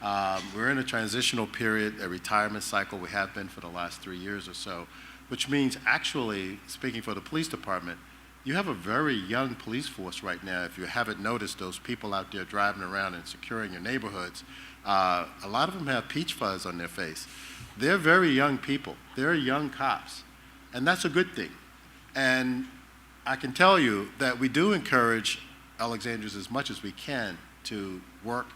Speaker 7: We're in a transitional period, a retirement cycle. We have been for the last 3 years or so, which means actually, speaking for the police department, you have a very young police force right now. If you haven't noticed, those people out there driving around and securing your neighborhoods, a lot of them have peach fuzz on their face. They're very young people. They're young cops, and that's a good thing. And I can tell you that we do encourage Alexandrians as much as we can to work,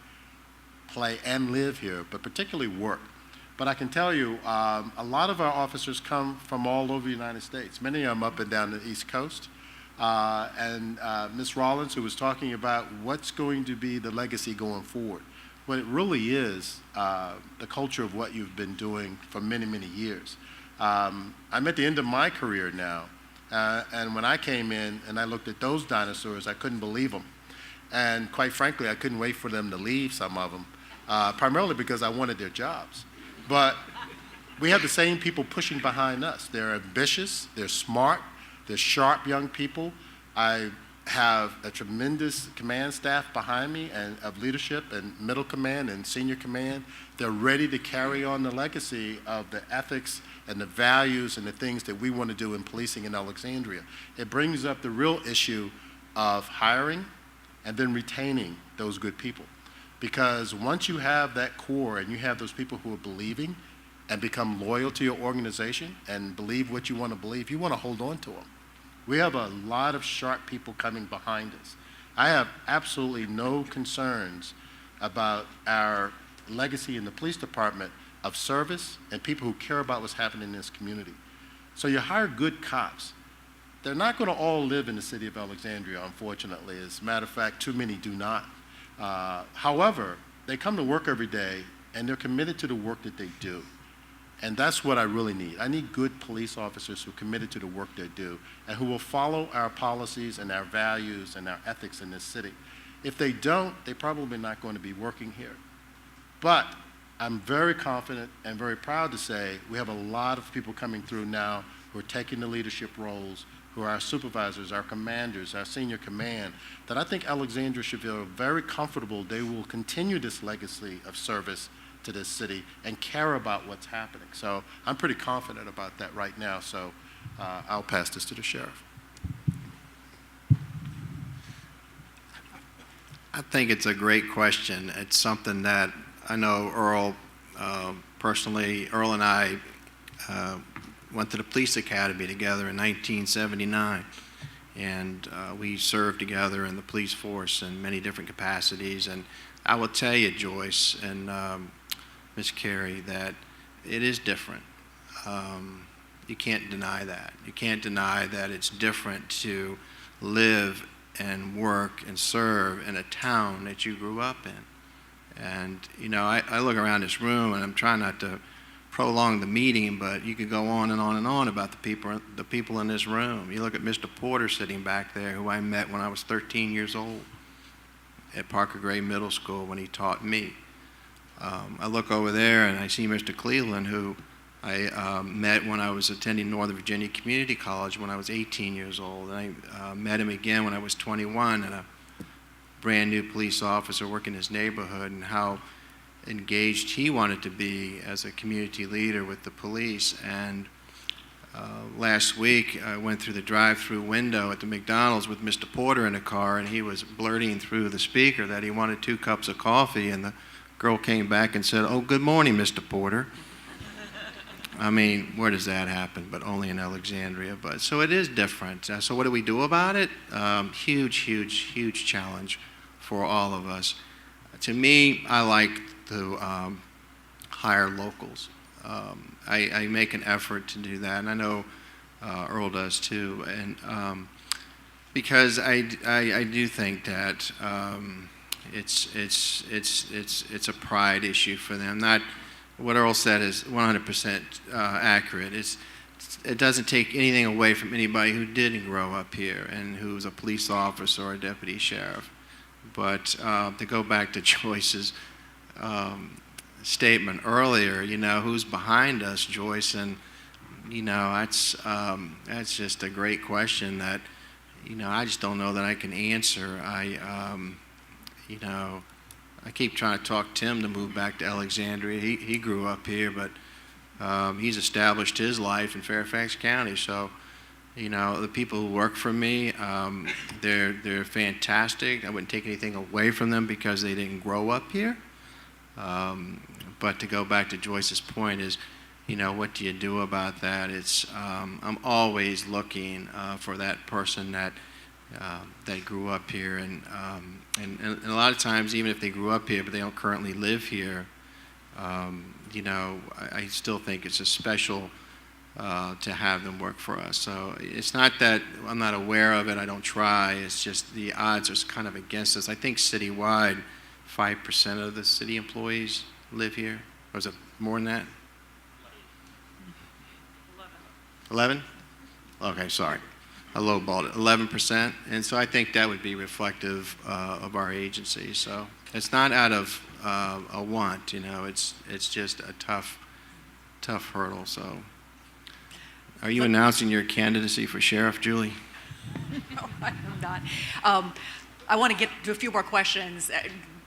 Speaker 7: play, and live here, but particularly work. But I can tell you, a lot of our officers come from all over the United States. Many of them up and down the East Coast. And Ms. Rollins, who was talking about what's going to be the legacy going forward. What it really is, the culture of what you've been doing for many, many years. I'm at the end of my career now, and when I came in and I looked at those dinosaurs, I couldn't believe them. And quite frankly, I couldn't wait for them to leave, some of them, primarily because I wanted their jobs. But we have the same people pushing behind us. They're ambitious, they're smart, they're sharp young people. I have a tremendous command staff behind me and of leadership and middle command and senior command. They're ready to carry on the legacy of the ethics and the values and the things that we want to do in policing in Alexandria. It brings up the real issue of hiring and then retaining those good people. Because once you have that core and you have those people who are believing and become loyal to your organization and believe what you want to believe, you want to hold on to them. We have a lot of sharp people coming behind us. I have absolutely no concerns about our legacy in the police department of service and people who care about what's happening in this community. So you hire good cops. They're not going to all live in the city of Alexandria, unfortunately. As a matter of fact, too many do not. However, they come to work every day and they're committed to the work that they do. And that's what I really need. I need good police officers who are committed to the work they do and who will follow our policies and our values and our ethics in this city. If they don't, they're probably not going to be working here. But I'm very confident and very proud to say we have a lot of people coming through now who are taking the leadership roles, who are our supervisors, our commanders, our senior command, that I think Alexandria should feel very comfortable they will continue this legacy of service to this city and care about what's happening. So I'm pretty confident about that right now. So I'll pass this to the sheriff.
Speaker 8: I think it's a great question. It's something that I know Earl, personally, Earl and I went to the police academy together in 1979. And we served together in the police force in many different capacities. And I will tell you, Joyce and Ms. Carey, that it is different. You can't deny that. You can't deny that it's different to live and work and serve in a town that you grew up in. And, you know, I look around this room, and I'm trying not to prolong the meeting, but you could go on and on and on about the people in this room. You look at Mr. Porter sitting back there, who I met when I was 13 years old at Parker Gray Middle School when he taught me. I look over there and I see Mr. Cleveland, who I met when I was attending Northern Virginia Community College when I was 18 years old. And I met him again when I was 21, and a brand new police officer working in his neighborhood, and how engaged he wanted to be as a community leader with the police. And last week I went through the drive-through window at the McDonald's with Mr. Porter in the car, and he was blurting through the speaker that he wanted 2 cups of coffee, and the girl came back and said, "Oh, good morning, Mr. Porter." I mean, where does that happen? But only in Alexandria. But so it is different. So what do we do about it? Huge, huge, huge challenge for all of us. To me, I like to hire locals. I make an effort to do that, and I know Earl does too. And because I do think that it's a pride issue for them. Not what Earl said is 100% accurate. It doesn't take anything away from anybody who didn't grow up here and who's a police officer or a deputy sheriff. But to go back to Joyce's statement earlier, you know, who's behind us, Joyce? And, you know, that's just a great question that, you know, I just don't know that I can answer. You know, I keep trying to talk Tim to move back to Alexandria. He grew up here, but he's established his life in Fairfax County. So, you know, the people who work for me, they're fantastic. I wouldn't take anything away from them because they didn't grow up here. But to go back to Joyce's point is, you know, what do you do about that? It's I'm always looking for that person that grew up here, and a lot of times, even if they grew up here but they don't currently live here, you know, I still think it's a special to have them work for us. So it's not that I'm not aware of it, I don't try, it's just the odds are kind of against us. I think citywide, 5% of the city employees live here. Or is it more than that? 11? Okay, sorry. I lowballed it, 11%. And so I think that would be reflective of our agency. So it's not out of a want, you know, it's just a tough hurdle. So are you announcing your candidacy for sheriff, Julie?
Speaker 3: No, I'm not. I want to get to a few more questions.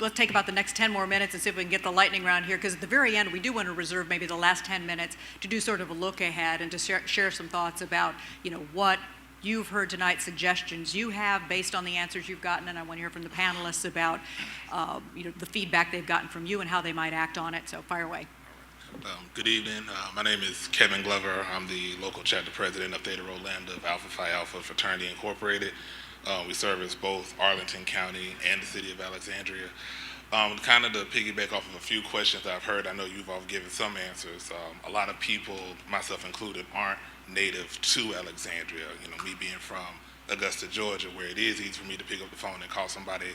Speaker 3: Let's take about the next 10 more minutes and see if we can get the lightning round here, because at the very end, we do want to reserve maybe the last 10 minutes to do sort of a look ahead and to share some thoughts about, you know, what you've heard tonight, suggestions you have based on the answers you've gotten, and I want to hear from the panelists about, you know, the feedback they've gotten from you and how they might act on it. So fire away.
Speaker 16: Good evening. My name is Kevin Glover. I'm the local chapter president of Theta Rho Lambda of Alpha Phi Alpha Fraternity Incorporated. We service both Arlington County and the city of Alexandria. Kind of to piggyback off of a few questions I've heard, I know you've all given some answers. A lot of people, myself included, aren't native to Alexandria. You know, me being from Augusta, Georgia, where it is easy for me to pick up the phone and call somebody,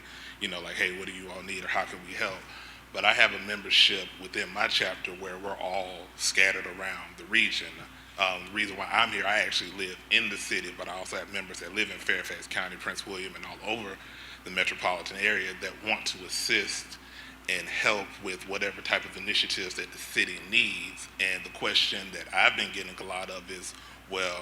Speaker 16: you know, like, hey, what do you all need or how can we help? But I have a membership within my chapter where we're all scattered around the region. The reason why I'm here, I actually live in the city, but I also have members that live in Fairfax County, Prince William, and all over the metropolitan area that want to assist and help with whatever type of initiatives that the city needs. And the question that I've been getting a lot of is, well,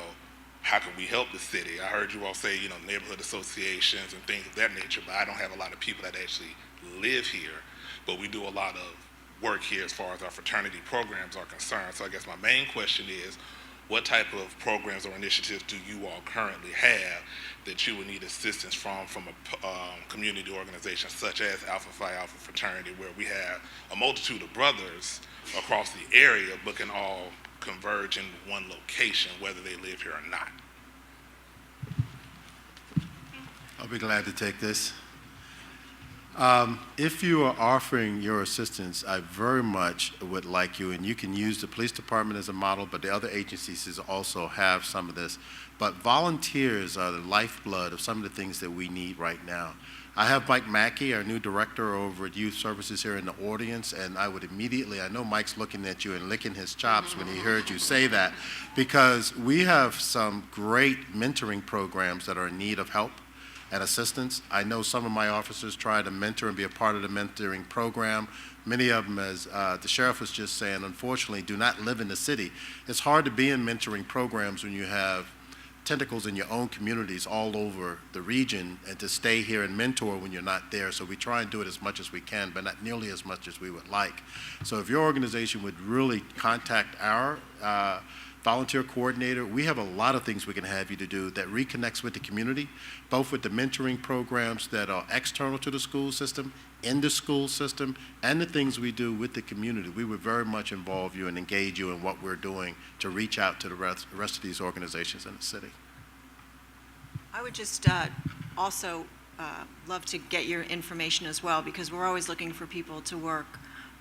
Speaker 16: how can we help the city? I heard you all say, you know, neighborhood associations and things of that nature, but I don't have a lot of people that actually live here. But we do a lot of work here as far as our fraternity programs are concerned. So I guess my main question is, what type of programs or initiatives do you all currently have that you would need assistance from a community organization such as Alpha Phi Alpha Fraternity, where we have a multitude of brothers across the area but can all converge in one location, whether they live here or not?
Speaker 7: I'll be glad to take this. If you are offering your assistance, I very much would like you, and you can use the police department as a model, but the other agencies also have some of this. But volunteers are the lifeblood of some of the things that we need right now. I have Mike Mackey, our new director over at Youth Services, here in the audience, and I would immediately, I know Mike's looking at you and licking his chops when he heard you say that, because we have some great mentoring programs that are in need of help and assistance. I know some of my officers try to mentor and be a part of the mentoring program. Many of them, as the sheriff was just saying, unfortunately do not live in the city. It's hard to be in mentoring programs when you have tentacles in your own communities all over the region, and to stay here and mentor when you're not there. So we try and do it as much as we can, but not nearly as much as we would like. So if your organization would really contact our volunteer coordinator, we have a lot of things we can have you to do that reconnects with the community, both with the mentoring programs that are external to the school system, in the school system, and the things we do with the community. We would very much involve you and engage you in what we're doing to reach out to the rest of these organizations in the city.
Speaker 6: I would just also love to get your information as well, because we're always looking for people to work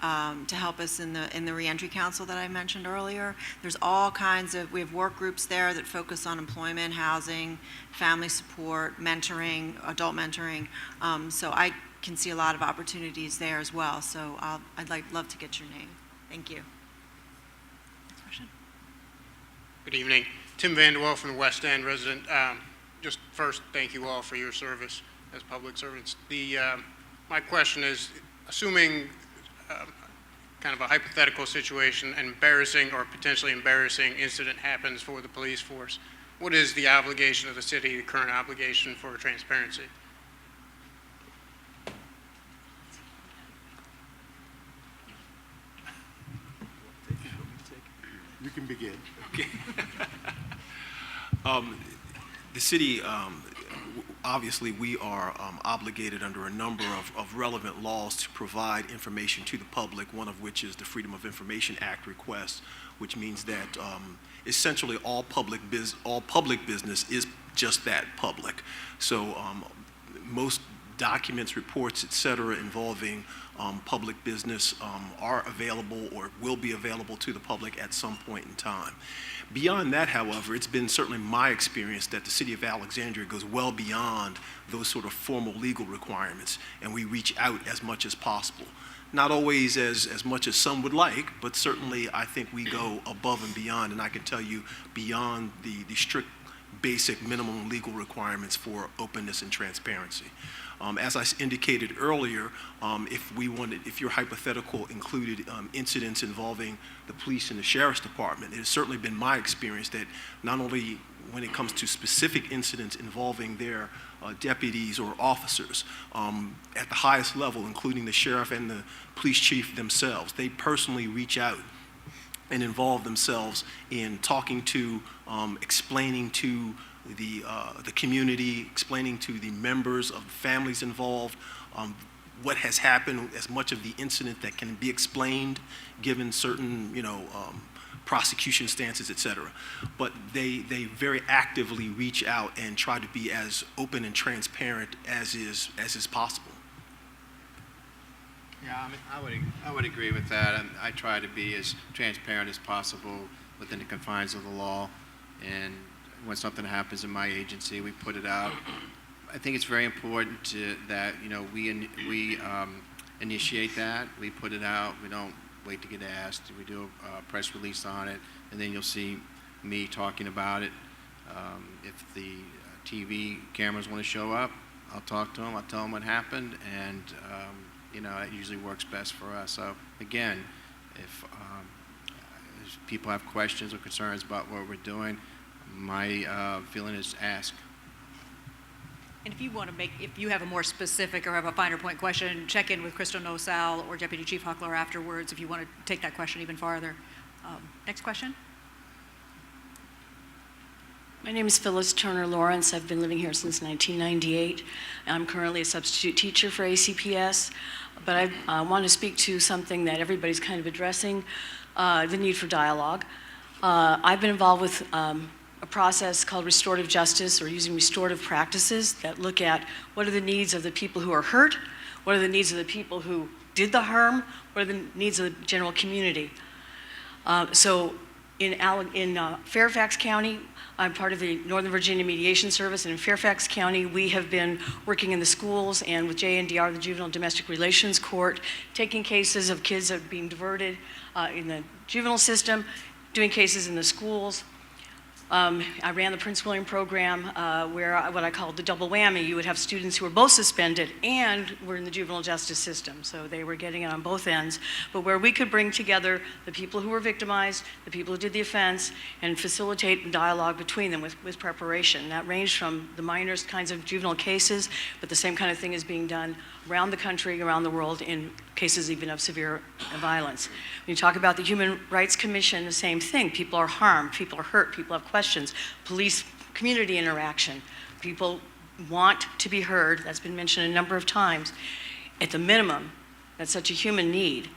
Speaker 6: to help us in the reentry council that I mentioned earlier. There's all kinds of, we have work groups there that focus on employment, housing, family support, mentoring, adult mentoring. So I can see a lot of opportunities there as well. So I'd love to get your name. Thank you. Next question.
Speaker 17: Good evening. Tim Vanderwell from the West End, resident. Just first, thank you all for your service as public servants. My question is, assuming kind of a hypothetical situation, an embarrassing or potentially embarrassing incident happens for the police force, what is the obligation of the city, the current obligation for transparency?
Speaker 7: You can begin.
Speaker 9: Okay. The city, obviously, we are obligated under a number of relevant laws to provide information to the public, one of which is the Freedom of Information Act request, which means that essentially all public business is just that, public. So most documents, reports, et cetera, involving public business are available or will be available to the public at some point in time. Beyond that, however, it's been certainly my experience that the City of Alexandria goes well beyond those sort of formal legal requirements, and we reach out as much as possible. Not always as much as some would like, but certainly I think we go above and beyond, and I can tell you beyond the strict basic minimum legal requirements for openness and transparency. As I indicated earlier, if your hypothetical included incidents involving the police and the sheriff's department, it has certainly been my experience that not only when it comes to specific incidents involving their deputies or officers at the highest level, including the sheriff and the police chief themselves, they personally reach out and involve themselves in talking to, explaining to the community, explaining to the members of the families involved what has happened, as much of the incident that can be explained given certain, prosecution stances, et cetera. But they very actively reach out and try to be as open and transparent as is possible.
Speaker 8: Yeah, I would agree with that. I try to be as transparent as possible within the confines of the law, and when something happens in my agency, we put it out. I think it's very important that we initiate that. We put it out. We don't wait to get asked. We do a press release on it, and then you'll see me talking about it. If the TV cameras want to show up, I'll talk to them. I'll tell them what happened, and that usually works best for us. So again, if people have questions or concerns about what we're doing, my feeling is ask.
Speaker 3: And if you have a more specific or have a finer point question, check in with Crystal Nosal or Deputy Chief Huckler afterwards if you want to take that question even farther. Next question.
Speaker 18: My name is Phyllis Turner Lawrence. I've been living here since 1998. I'm currently a substitute teacher for ACPS, but I want to speak to something that everybody's kind of addressing, the need for dialogue. I've been involved with a process called restorative justice, or using restorative practices that look at what are the needs of the people who are hurt, what are the needs of the people who did the harm, what are the needs of the general community. So in Fairfax County, I'm part of the Northern Virginia Mediation Service, and in Fairfax County, we have been working in the schools and with JNDR, the Juvenile Domestic Relations Court, taking cases of kids that are being diverted in the juvenile system, doing cases in the schools. I ran the Prince William program where what I called the double whammy. You would have students who were both suspended and were in the juvenile justice system, so they were getting it on both ends, but where we could bring together the people who were victimized, the people who did the offense, and facilitate dialogue between them with preparation. That ranged from the minors kinds of juvenile cases, but the same kind of thing is being done around the country, around the world, in cases even of severe violence. When you talk about the Human Rights Commission, the same thing. People are harmed, people are hurt, people have questions. Police community interaction. People want to be heard. That's been mentioned a number of times. At the minimum, that's such a human need.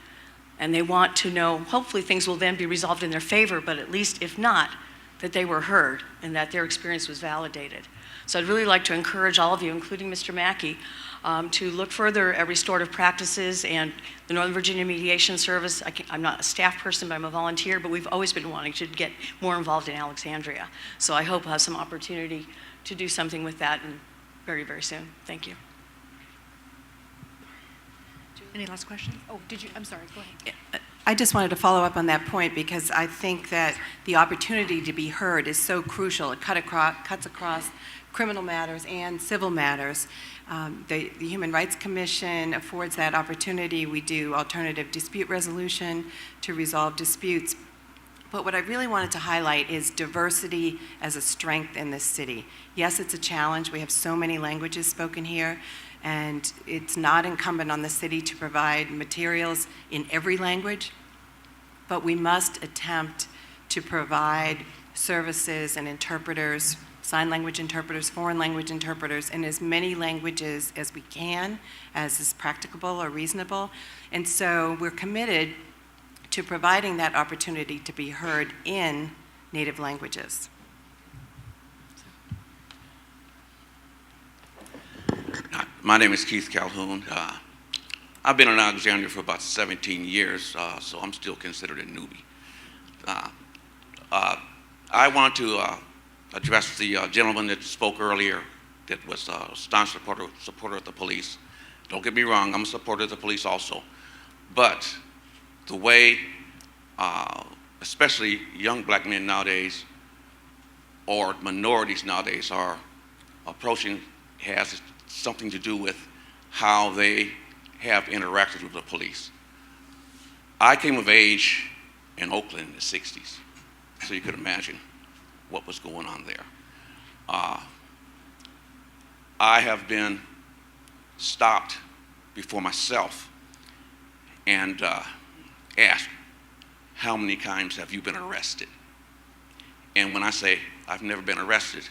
Speaker 18: And they want to know, hopefully things will then be resolved in their favor, but at least if not, that they were heard and that their experience was validated. So I'd really like to encourage all of you, including Mr. Mackey, to look further at restorative practices and the Northern Virginia Mediation Service. I'm not a staff person, but I'm a volunteer, but we've always been wanting to get more involved in Alexandria. So I hope I'll have some opportunity to do something with that very, very soon. Thank you.
Speaker 3: Any last questions? Oh, I'm sorry, go ahead.
Speaker 5: I just wanted to follow up on that point because I think that the opportunity to be heard is so crucial. It cuts across criminal matters and civil matters. The Human Rights Commission affords that opportunity. We do alternative dispute resolution to resolve disputes. But what I really wanted to highlight is diversity as a strength in this city. Yes, it's a challenge. We have so many languages spoken here, and it's not incumbent on the city to provide materials in every language, but we must attempt to provide services and interpreters, sign language interpreters, foreign language interpreters, in as many languages as we can, as is practicable or reasonable. And so we're committed to providing that opportunity to be heard in native languages.
Speaker 19: My name is Keith Calhoun. I've been in Alexandria for about 17 years, so I'm still considered a newbie. I want to address the gentleman that spoke earlier that was a staunch supporter of the police. Don't get me wrong, I'm a supporter of the police also. But the way, especially young black men nowadays, or minorities nowadays are approaching has something to do with how they have interacted with the police. I came of age in Oakland in the 60s, so you could imagine what was going on there. I have been stopped before myself and asked, how many times have you been arrested? And when I say, I've never been arrested,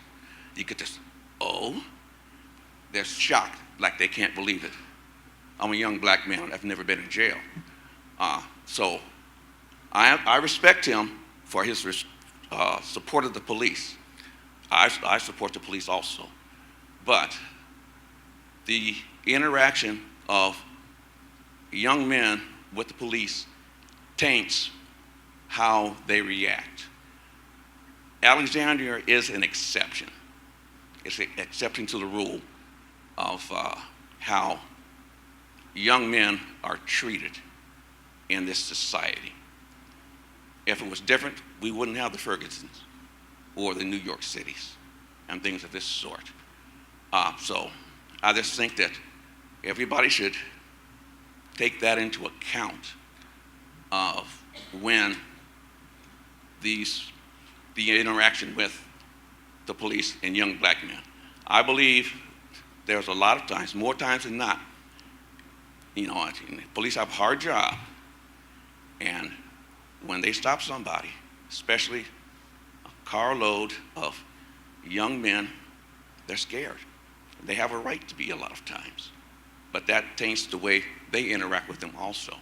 Speaker 19: you get this, oh? They're shocked, like they can't believe it. I'm a young black man, I've never been in jail. So I respect him for his support of the police. I support the police also. But the interaction of young men with the police taints how they react. Alexandria is an exception. It's an exception to the rule of how young men are treated in this society. If it was different, we wouldn't have the Fergusons or the New York Cities and things of this sort. So I just think that everybody should take that into account of when the interaction with the police and young black men. I believe there's a lot of times, more times than not, you know, police have a hard job, and when they stop somebody, especially a carload of young men, they're scared. They have a right to be a lot of times, but that taints the way they interact with them also.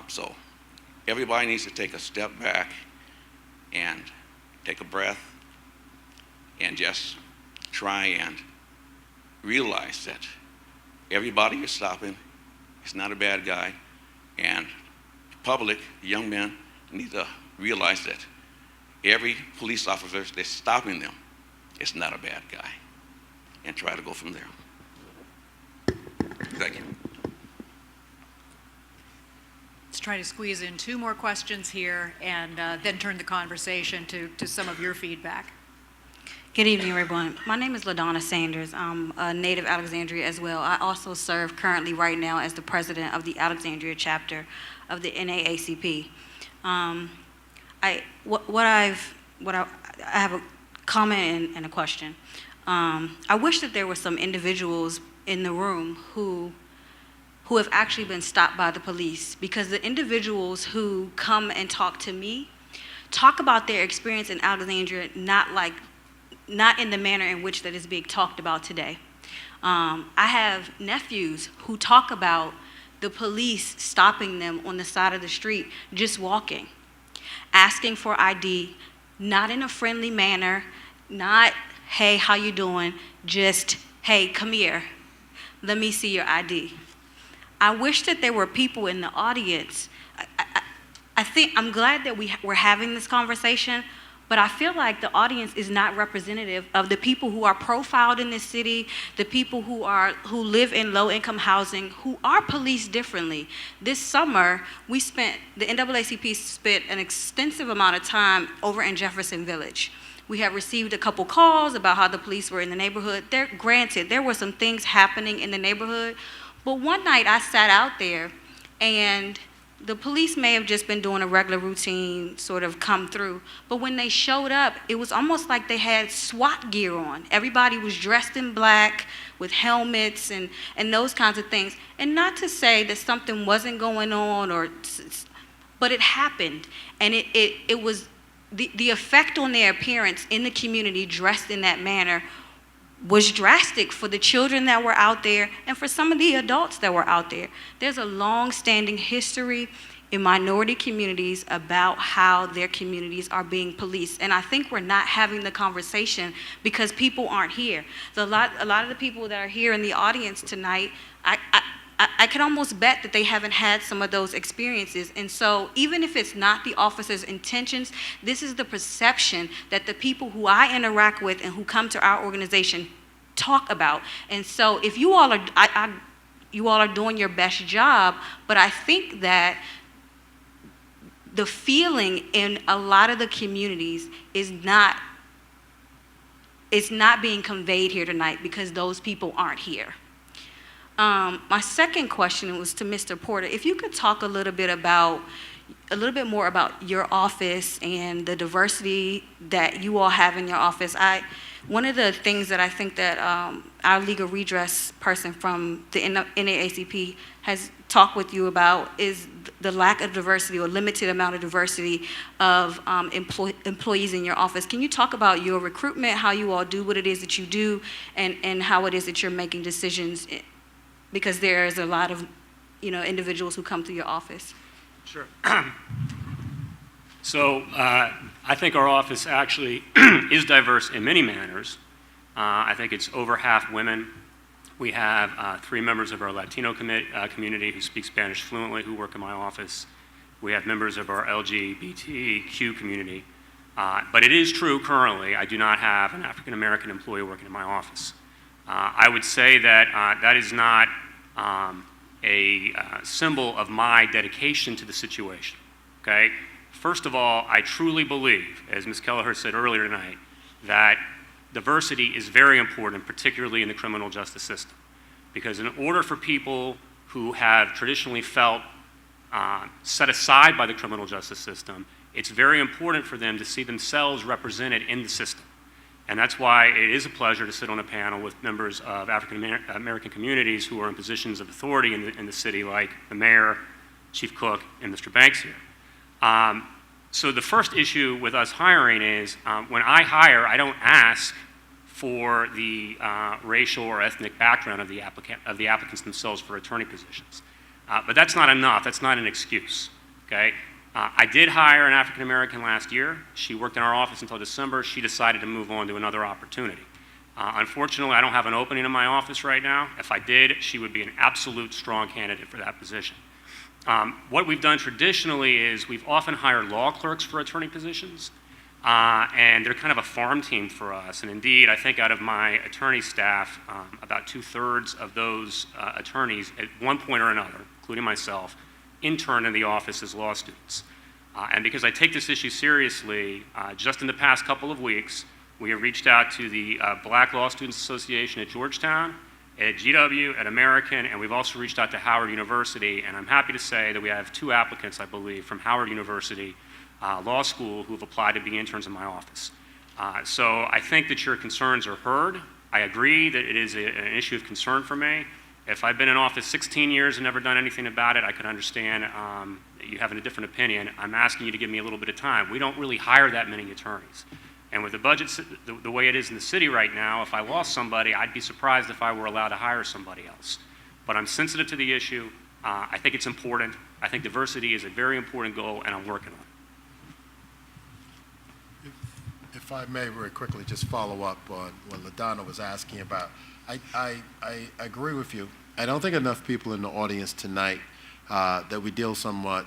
Speaker 19: So everybody needs to take a step back and take a breath and just try and realize that everybody you're stopping is not a bad guy, and the public, young men, need to realize that every police officer that's stopping them is not a bad guy, and try to go from there. Thank you.
Speaker 3: Let's try to squeeze in 2 more questions here and then turn the conversation to some of your feedback.
Speaker 20: Good evening, everyone. My name is LaDonna Sanders. I'm a native Alexandria as well. I also serve currently right now as the president of the Alexandria chapter of the NAACP. I have a comment and a question. I wish that there were some individuals in the room who have actually been stopped by the police, because the individuals who come and talk to me talk about their experience in Alexandria not in the manner in which that is being talked about today. I have nephews who talk about the police stopping them on the side of the street, just walking, asking for ID, not in a friendly manner, not, hey, how you doing? Just, hey, come here, let me see your ID. I wish that there were people in the audience. I'm glad that we're having this conversation, but I feel like the audience is not representative of the people who are profiled in this city, the people who live in low-income housing, who are policed differently. This summer, the NAACP spent an extensive amount of time over in Jefferson Village. We have received a couple calls about how the police were in the neighborhood. Granted, there were some things happening in the neighborhood, but one night I sat out there and the police may have just been doing a regular routine sort of come through, but when they showed up, it was almost like they had SWAT gear on. Everybody was dressed in black with helmets and those kinds of things. And not to say that something wasn't going on, but it happened. And it was the effect on their appearance in the community dressed in that manner was drastic for the children that were out there and for some of the adults that were out there. There's a long-standing history in minority communities about how their communities are being policed. And I think we're not having the conversation because people aren't here. A lot of the people that are here in the audience tonight, I could almost bet that they haven't had some of those experiences. And so even if it's not the officer's intentions, this is the perception that the people who I interact with and who come to our organization talk about. And so if you all are doing your best job, but I think that the feeling in a lot of the communities is not being conveyed here tonight because those people aren't here. My second question was to Mr. Porter. If you could talk a little bit more about your office and the diversity that you all have in your office. One of the things that I think that our legal redress person from the NAACP has talked with you about is the lack of diversity or limited amount of diversity of employees in your office. Can you talk about your recruitment, how you all do what it is that you do, and how it is that you're making decisions? Because there's a lot of individuals who come to your office.
Speaker 10: Sure. So I think our office actually is diverse in many manners. I think it's over half women. We have 3 members of our Latino community who speak Spanish fluently who work in my office. We have members of our LGBTQ community. But it is true currently, I do not have an African American employee working in my office. I would say that that is not a symbol of my dedication to the situation, okay? First of all, I truly believe, as Ms. Kelleher said earlier tonight, that diversity is very important, particularly in the criminal justice system. Because in order for people who have traditionally felt set aside by the criminal justice system, it's very important for them to see themselves represented in the system. And that's why it is a pleasure to sit on a panel with members of African American communities who are in positions of authority in the city, like the mayor, Chief Cook, and Mr. Banks here. So the first issue with us hiring is when I hire, I don't ask for the racial or ethnic background of the applicants themselves for attorney positions. But that's not enough. That's not an excuse. Okay? I did hire an African American last year. She worked in our office until December. She decided to move on to another opportunity. Unfortunately, I don't have an opening in my office right now. If I did, she would be an absolute strong candidate for that position. What we've done traditionally is we've often hired law clerks for attorney positions, and they're kind of a farm team for us. And indeed, I think out of my attorney staff, about 2/3 of those attorneys at one point or another, including myself, intern in the office as law students. And because I take this issue seriously, just in the past couple of weeks, we have reached out to the Black Law Students Association at Georgetown, at GW, at American, and we've also reached out to Howard University, and I'm happy to say that we have 2 applicants, I believe, from Howard University Law School who have applied to be interns in my office. So I think that your concerns are heard. I agree that it is an issue of concern for me. If I've been in office 16 years and never done anything about it, I could understand that you have a different opinion. I'm asking you to give me a little bit of time. We don't really hire that many attorneys. And with the budget the way it is in the city right now, if I lost somebody, I'd be surprised if I were allowed to hire somebody else. But I'm sensitive to the issue. I think it's important. I think diversity is a very important goal, and I'm working on it.
Speaker 7: If I may very quickly just follow up on what LaDonna was asking about. I agree with you. I don't think enough people in the audience tonight that we deal somewhat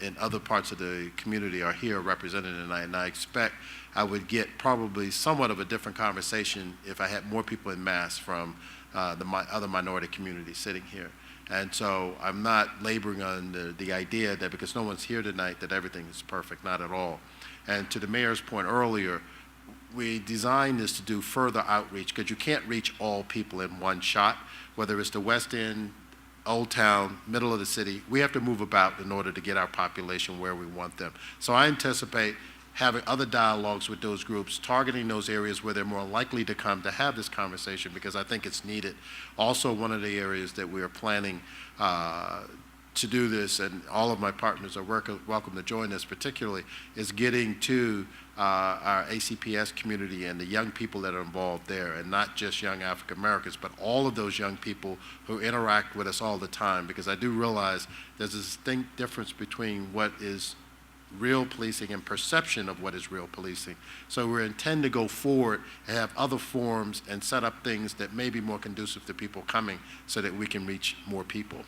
Speaker 7: in other parts of the community are here represented tonight, and I expect I would get probably somewhat of a different conversation if I had more people in mass from the other minority communities sitting here. And so I'm not laboring on the idea that because no one's here tonight that everything is perfect, not at all. And to the mayor's point earlier, we designed this to do further outreach because you can't reach all people in one shot, whether it's the West End, Old Town, middle of the city. We have to move about in order to get our population where we want them. So I anticipate having other dialogues with those groups, targeting those areas where they're more likely to come to have this conversation because I think it's needed. Also, one of the areas that we are planning to do this, and all of my partners are welcome to join us particularly, is getting to our ACPS community and the young people that are involved there, and not just young African Americans, but all of those young people who interact with us all the time, because I do realize there's a distinct difference between what is real policing and perception of what is real policing. So we intend to go forward and have other forums and set up things that may be more conducive to people coming so that we can reach more people.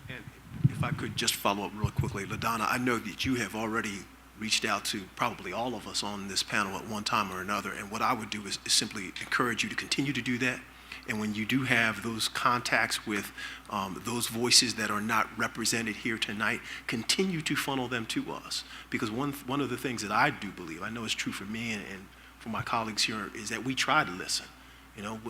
Speaker 9: And if I could just follow up real quickly, LaDonna, I know that you have already reached out to probably all of us on this panel at one time or another, and what I would do is simply encourage you to continue to do that. And when you do have those contacts with those voices that are not represented here tonight, continue to funnel them to us. Because one of the things that I do believe, I know it's true for me and for my colleagues here, is that we try to listen. You know,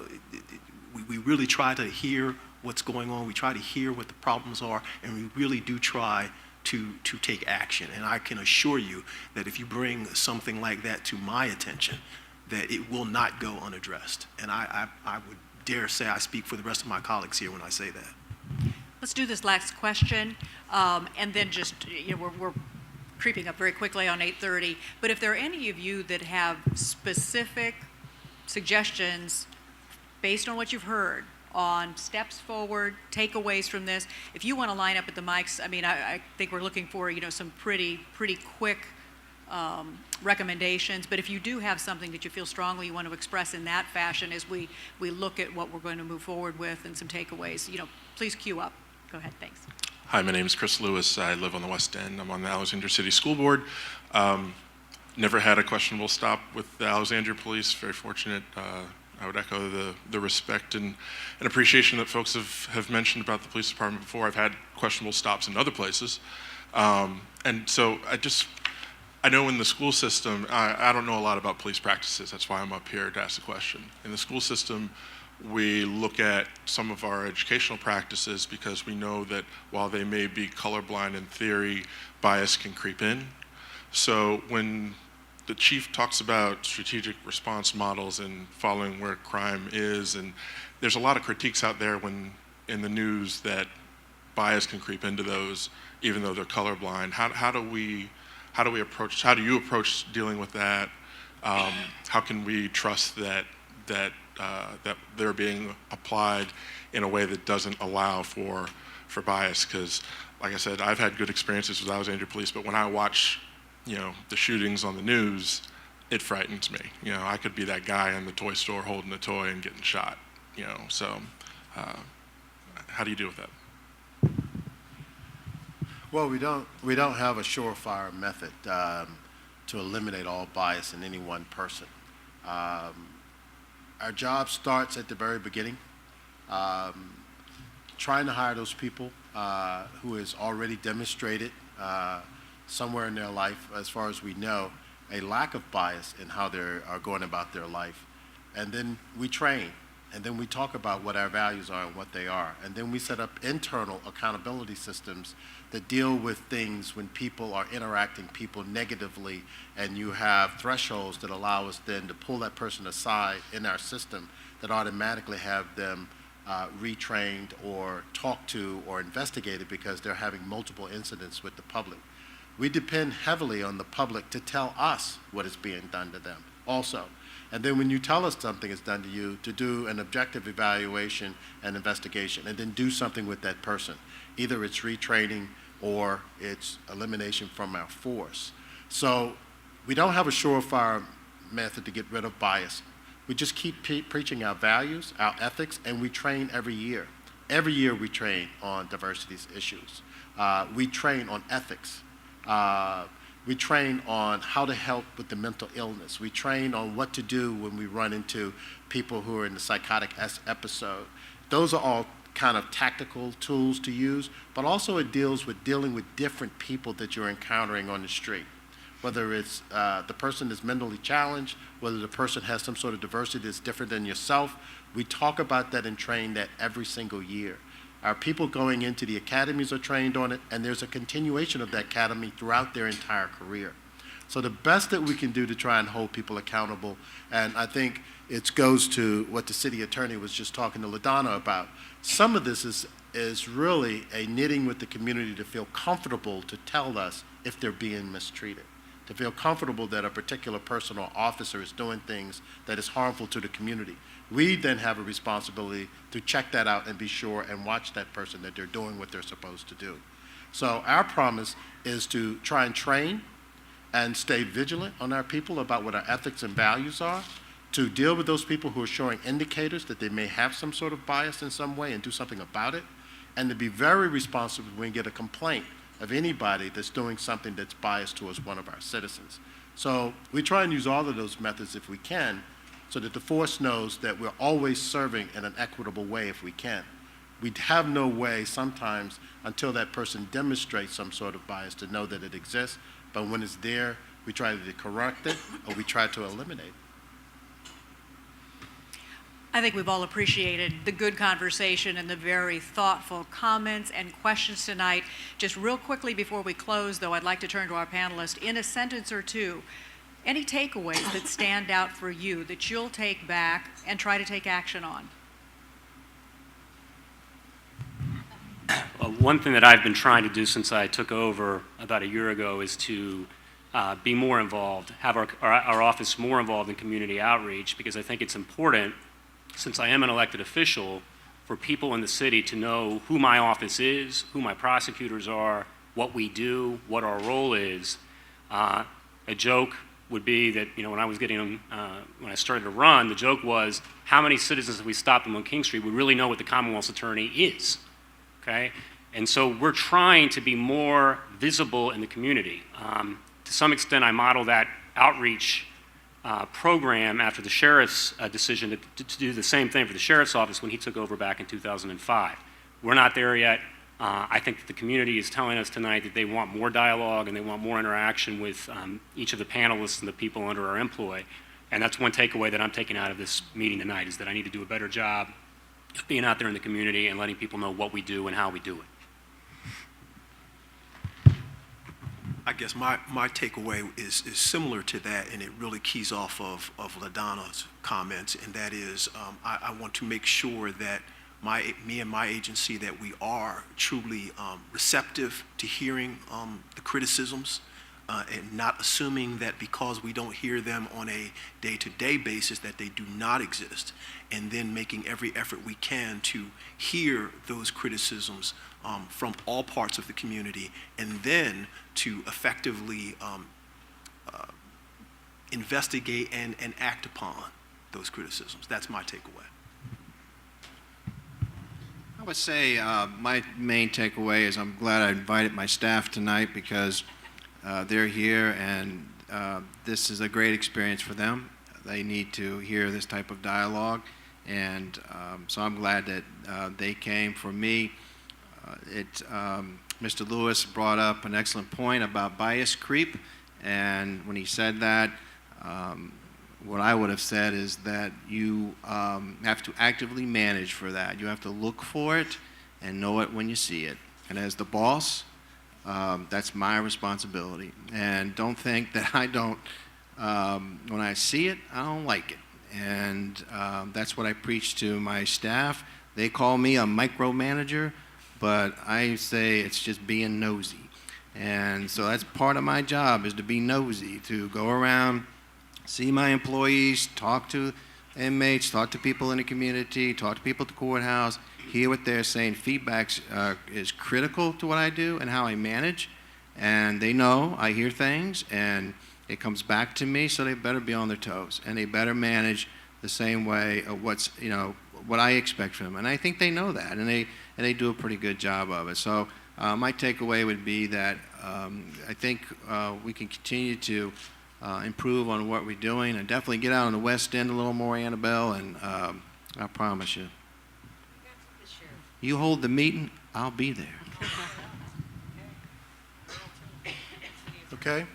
Speaker 9: we really try to hear what's going on. We try to hear what the problems are, and we really do try to take action. And I can assure you that if you bring something like that to my attention, that it will not go unaddressed. And I would dare say I speak for the rest of my colleagues here when I say that.
Speaker 3: Let's do this last question, and then just, you know, we're creeping up very quickly on 8:30. But if there are any of you that have specific suggestions based on what you've heard on steps forward, takeaways from this, if you want to line up at the mics, I mean, I think we're looking for, you know, some pretty quick recommendations, but if you do have something that you feel strongly you want to express in that fashion as we look at what we're going to move forward with and some takeaways, you know, please queue up. Go ahead, thanks.
Speaker 21: Hi, my name is Chris Lewis. I live on the West End. I'm on the Alexandria City School Board. Never had a questionable stop with the Alexandria Police. Very fortunate. I would echo the respect and appreciation that folks have mentioned about the police department before. I've had questionable stops in other places. And so I know in the school system, I don't know a lot about police practices. That's why I'm up here to ask the question. In the school system, we look at some of our educational practices because we know that while they may be colorblind in theory, bias can creep in. So when the chief talks about strategic response models and following where crime is, and there's a lot of critiques out there when in the news that bias can creep into those, even though they're colorblind. How do you approach dealing with that? How can we trust that they're being applied in a way that doesn't allow for bias? Because, like I said, I've had good experiences with Alexandria Police, but when I watch, the shootings on the news, it frightens me. I could be that guy in the toy store holding a toy and getting shot. So how do you deal with that?
Speaker 7: Well, we don't have a surefire method to eliminate all bias in any one person. Our job starts at the very beginning, trying to hire those people who has already demonstrated somewhere in their life, as far as we know, a lack of bias in how they are going about their life. And then we train, and then we talk about what our values are and what they are. And then we set up internal accountability systems that deal with things when people are interacting people negatively, and you have thresholds that allow us then to pull that person aside in our system that automatically have them retrained or talked to or investigated because they're having multiple incidents with the public. We depend heavily on the public to tell us what is being done to them also. And then when you tell us something is done to you, to do an objective evaluation and investigation, and then do something with that person. Either it's retraining or it's elimination from our force. So we don't have a surefire method to get rid of bias. We just keep preaching our values, our ethics, and we train every year. Every year we train on diversity issues. We train on ethics. We train on how to help with the mental illness. We train on what to do when we run into people who are in the psychotic episode. Those are all kind of tactical tools to use, but also it deals with dealing with different people that you're encountering on the street. Whether it's the person is mentally challenged, whether the person has some sort of diversity that's different than yourself, we talk about that and train that every single year. Our people going into the academies are trained on it, and there's a continuation of that academy throughout their entire career. So the best that we can do to try and hold people accountable, and I think it goes to what the city attorney was just talking to LaDonna about, some of this is really a knitting with the community to feel comfortable to tell us if they're being mistreated, to feel comfortable that a particular person or officer is doing things that is harmful to the community. We then have a responsibility to check that out and be sure and watch that person that they're doing what they're supposed to do. So our promise is to try and train and stay vigilant on our people about what our ethics and values are, to deal with those people who are showing indicators that they may have some sort of bias in some way and do something about it, and to be very responsible when we get a complaint of anybody that's doing something that's biased towards one of our citizens. So we try and use all of those methods if we can, so that the force knows that we're always serving in an equitable way if we can. We have no way sometimes until that person demonstrates some sort of bias to know that it exists, but when it's there, we try to correct it or we try to eliminate it.
Speaker 3: I think we've all appreciated the good conversation and the very thoughtful comments and questions tonight. Just real quickly before we close, though, I'd like to turn to our panelists. In a sentence or two, any takeaways that stand out for you that you'll take back and try to take action on?
Speaker 10: One thing that I've been trying to do since I took over about a year ago is to be more involved, have our office more involved in community outreach, because I think it's important, since I am an elected official, for people in the city to know who my office is, who my prosecutors are, what we do, what our role is. A joke would be that, when I was when I started to run, the joke was, how many citizens have we stopped them on King Street would really know what the Commonwealth's attorney is, okay? And so we're trying to be more visible in the community. To some extent, I model that outreach program after the sheriff's decision to do the same thing for the sheriff's office when he took over back in 2005. We're not there yet. I think that the community is telling us tonight that they want more dialogue and they want more interaction with each of the panelists and the people under our employ. And that's one takeaway that I'm taking out of this meeting tonight, is that I need to do a better job of being out there in the community and letting people know what we do and how we do it.
Speaker 9: I guess my takeaway is similar to that, and it really keys off of LaDonna's comments, and that is I want to make sure that me and my agency, that we are truly receptive to hearing the criticisms and not assuming that because we don't hear them on a day-to-day basis that they do not exist, and then making every effort we can to hear those criticisms from all parts of the community, and then to effectively investigate and act upon those criticisms. That's my takeaway.
Speaker 8: I would say my main takeaway is I'm glad I invited my staff tonight because they're here and this is a great experience for them. They need to hear this type of dialogue, and so I'm glad that they came. For me, Mr. Lewis brought up an excellent point about bias creep, and when he said that, what I would have said is that you have to actively manage for that. You have to look for it and know it when you see it. And as the boss, that's my responsibility. And don't think that I don't, when I see it, I don't like it. And that's what I preach to my staff. They call me a micromanager, but I say it's just being nosy. And so that's part of my job, is to be nosy, to go around, see my employees, talk to inmates, talk to people in the community, talk to people at the courthouse, hear what they're saying. Feedback is critical to what I do and how I manage. And they know I hear things and it comes back to me, so they better be on their toes and they better manage the same way of what I expect from them. And I think they know that, and they do a pretty good job of it. So my takeaway would be that I think we can continue to improve on what we're doing, and definitely get out on the West End a little more, Annabelle, and I promise you. You hold the meeting, I'll be there.
Speaker 7: Okay.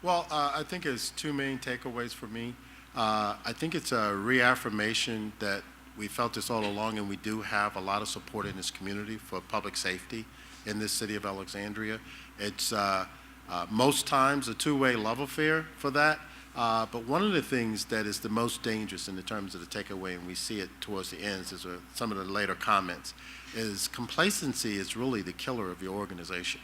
Speaker 7: Well, I think there's two main takeaways for me. I think it's a reaffirmation that we felt this all along, and we do have a lot of support in this community for public safety in this city of Alexandria. It's most times a two-way love affair for that. But one of the things that is the most dangerous in the terms of the takeaway, and we see it towards the ends, is some of the later comments, is complacency is really the killer of your organization.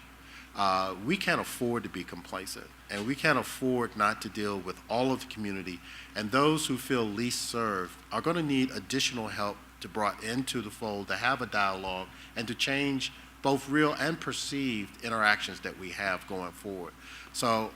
Speaker 7: We can't afford to be complacent, and we can't afford not to deal with all of the community, and those who feel least served are going to need additional help to brought into the fold, to have a dialogue, and to change both real and perceived interactions that we have going forward. So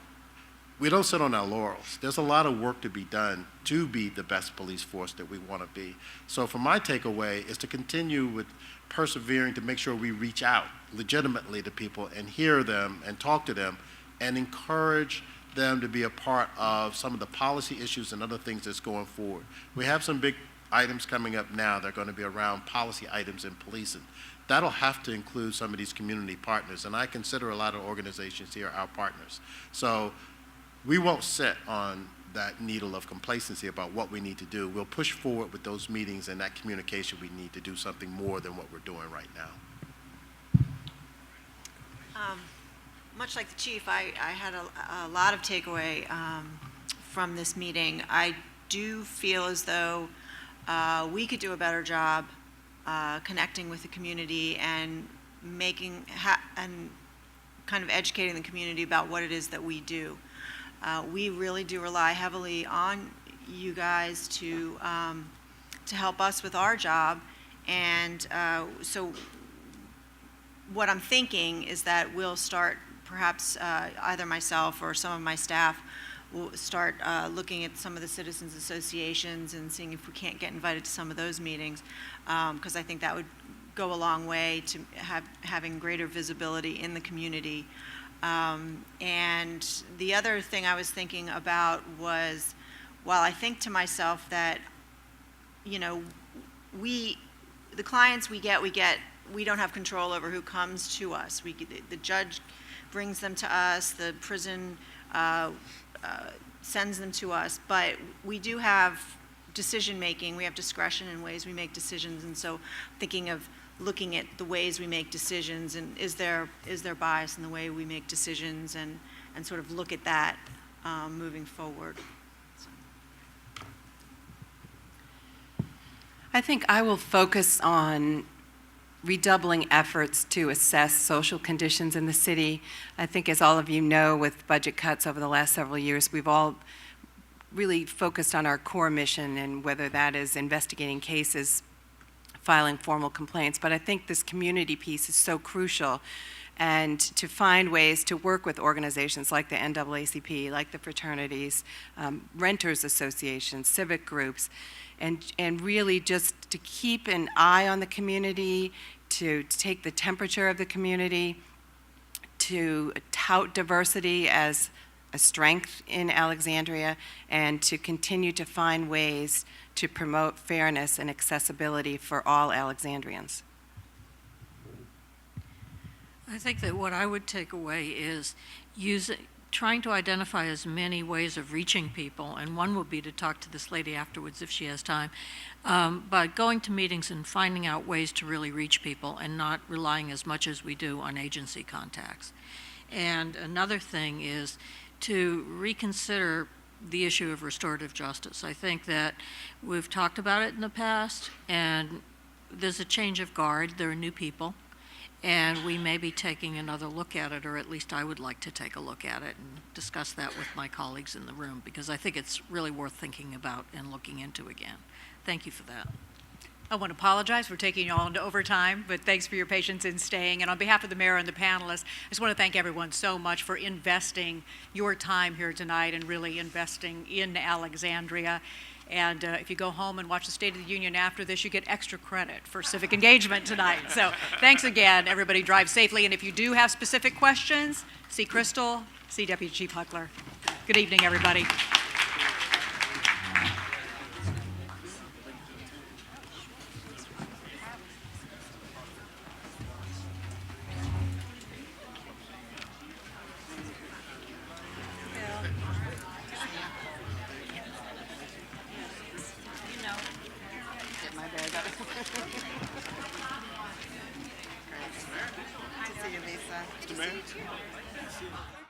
Speaker 7: we don't sit on our laurels. There's a lot of work to be done to be the best police force that we want to be. So for my takeaway is to continue with persevering to make sure we reach out legitimately to people and hear them and talk to them and encourage them to be a part of some of the policy issues and other things that's going forward. We have some big items coming up now that are going to be around policy items in policing. That'll have to include some of these community partners, and I consider a lot of organizations here our partners. So we won't sit on that needle of complacency about what we need to do. We'll push forward with those meetings and that communication. We need to do something more than what we're doing right now.
Speaker 6: Much like the chief, I had a lot of takeaway from this meeting. I do feel as though we could do a better job connecting with the community and and kind of educating the community about what it is that we do. We really do rely heavily on you guys to help us with our job, and so what I'm thinking is that we'll start, perhaps either myself or some of my staff will start looking at some of the citizens associations and seeing if we can't get invited to some of those meetings, because I think that would go a long way to having greater visibility in the community. And the other thing I was thinking about was, while I think to myself that, you know, the clients we get, we don't have control over who comes to us. The judge brings them to us, the prison sends them to us, but we do have decision making, we have discretion in ways we make decisions, and so thinking of looking at the ways we make decisions, and is there bias in the way we make decisions, and sort of look at that moving forward.
Speaker 5: I think I will focus on redoubling efforts to assess social conditions in the city. I think, as all of you know, with budget cuts over the last several years, we've all really focused on our core mission, and whether that is investigating cases, filing formal complaints. But I think this community piece is so crucial, and to find ways to work with organizations like the NAACP, like the fraternities, renters associations, civic groups, and really just to keep an eye on the community, to take the temperature of the community, to tout diversity as a strength in Alexandria, and to continue to find ways to promote fairness and accessibility for all Alexandrians.
Speaker 4: I think that what I would take away is trying to identify as many ways of reaching people, and one would be to talk to this lady afterwards if she has time, but going to meetings and finding out ways to really reach people and not relying as much as we do on agency contacts. And another thing is to reconsider the issue of restorative justice. I think that we've talked about it in the past, and there's a change of guard. There are new people, and we may be taking another look at it, or at least I would like to take a look at it and discuss that with my colleagues in the room, because I think it's really worth thinking about and looking into again. Thank you for that.
Speaker 3: I want to apologize for taking you all into overtime, but thanks for your patience in staying. And on behalf of the mayor and the panelists, I just want to thank everyone so much for investing your time here tonight and really investing in Alexandria. And if you go home and watch the State of the Union after this, you get extra credit for civic engagement tonight. So thanks again. Everybody drive safely. And if you do have specific questions, see Crystal, see Deputy Chief Huckler. Good evening, everybody.
Speaker 5: Great. Good to see you, Lisa.
Speaker 7: Mr. Mayor?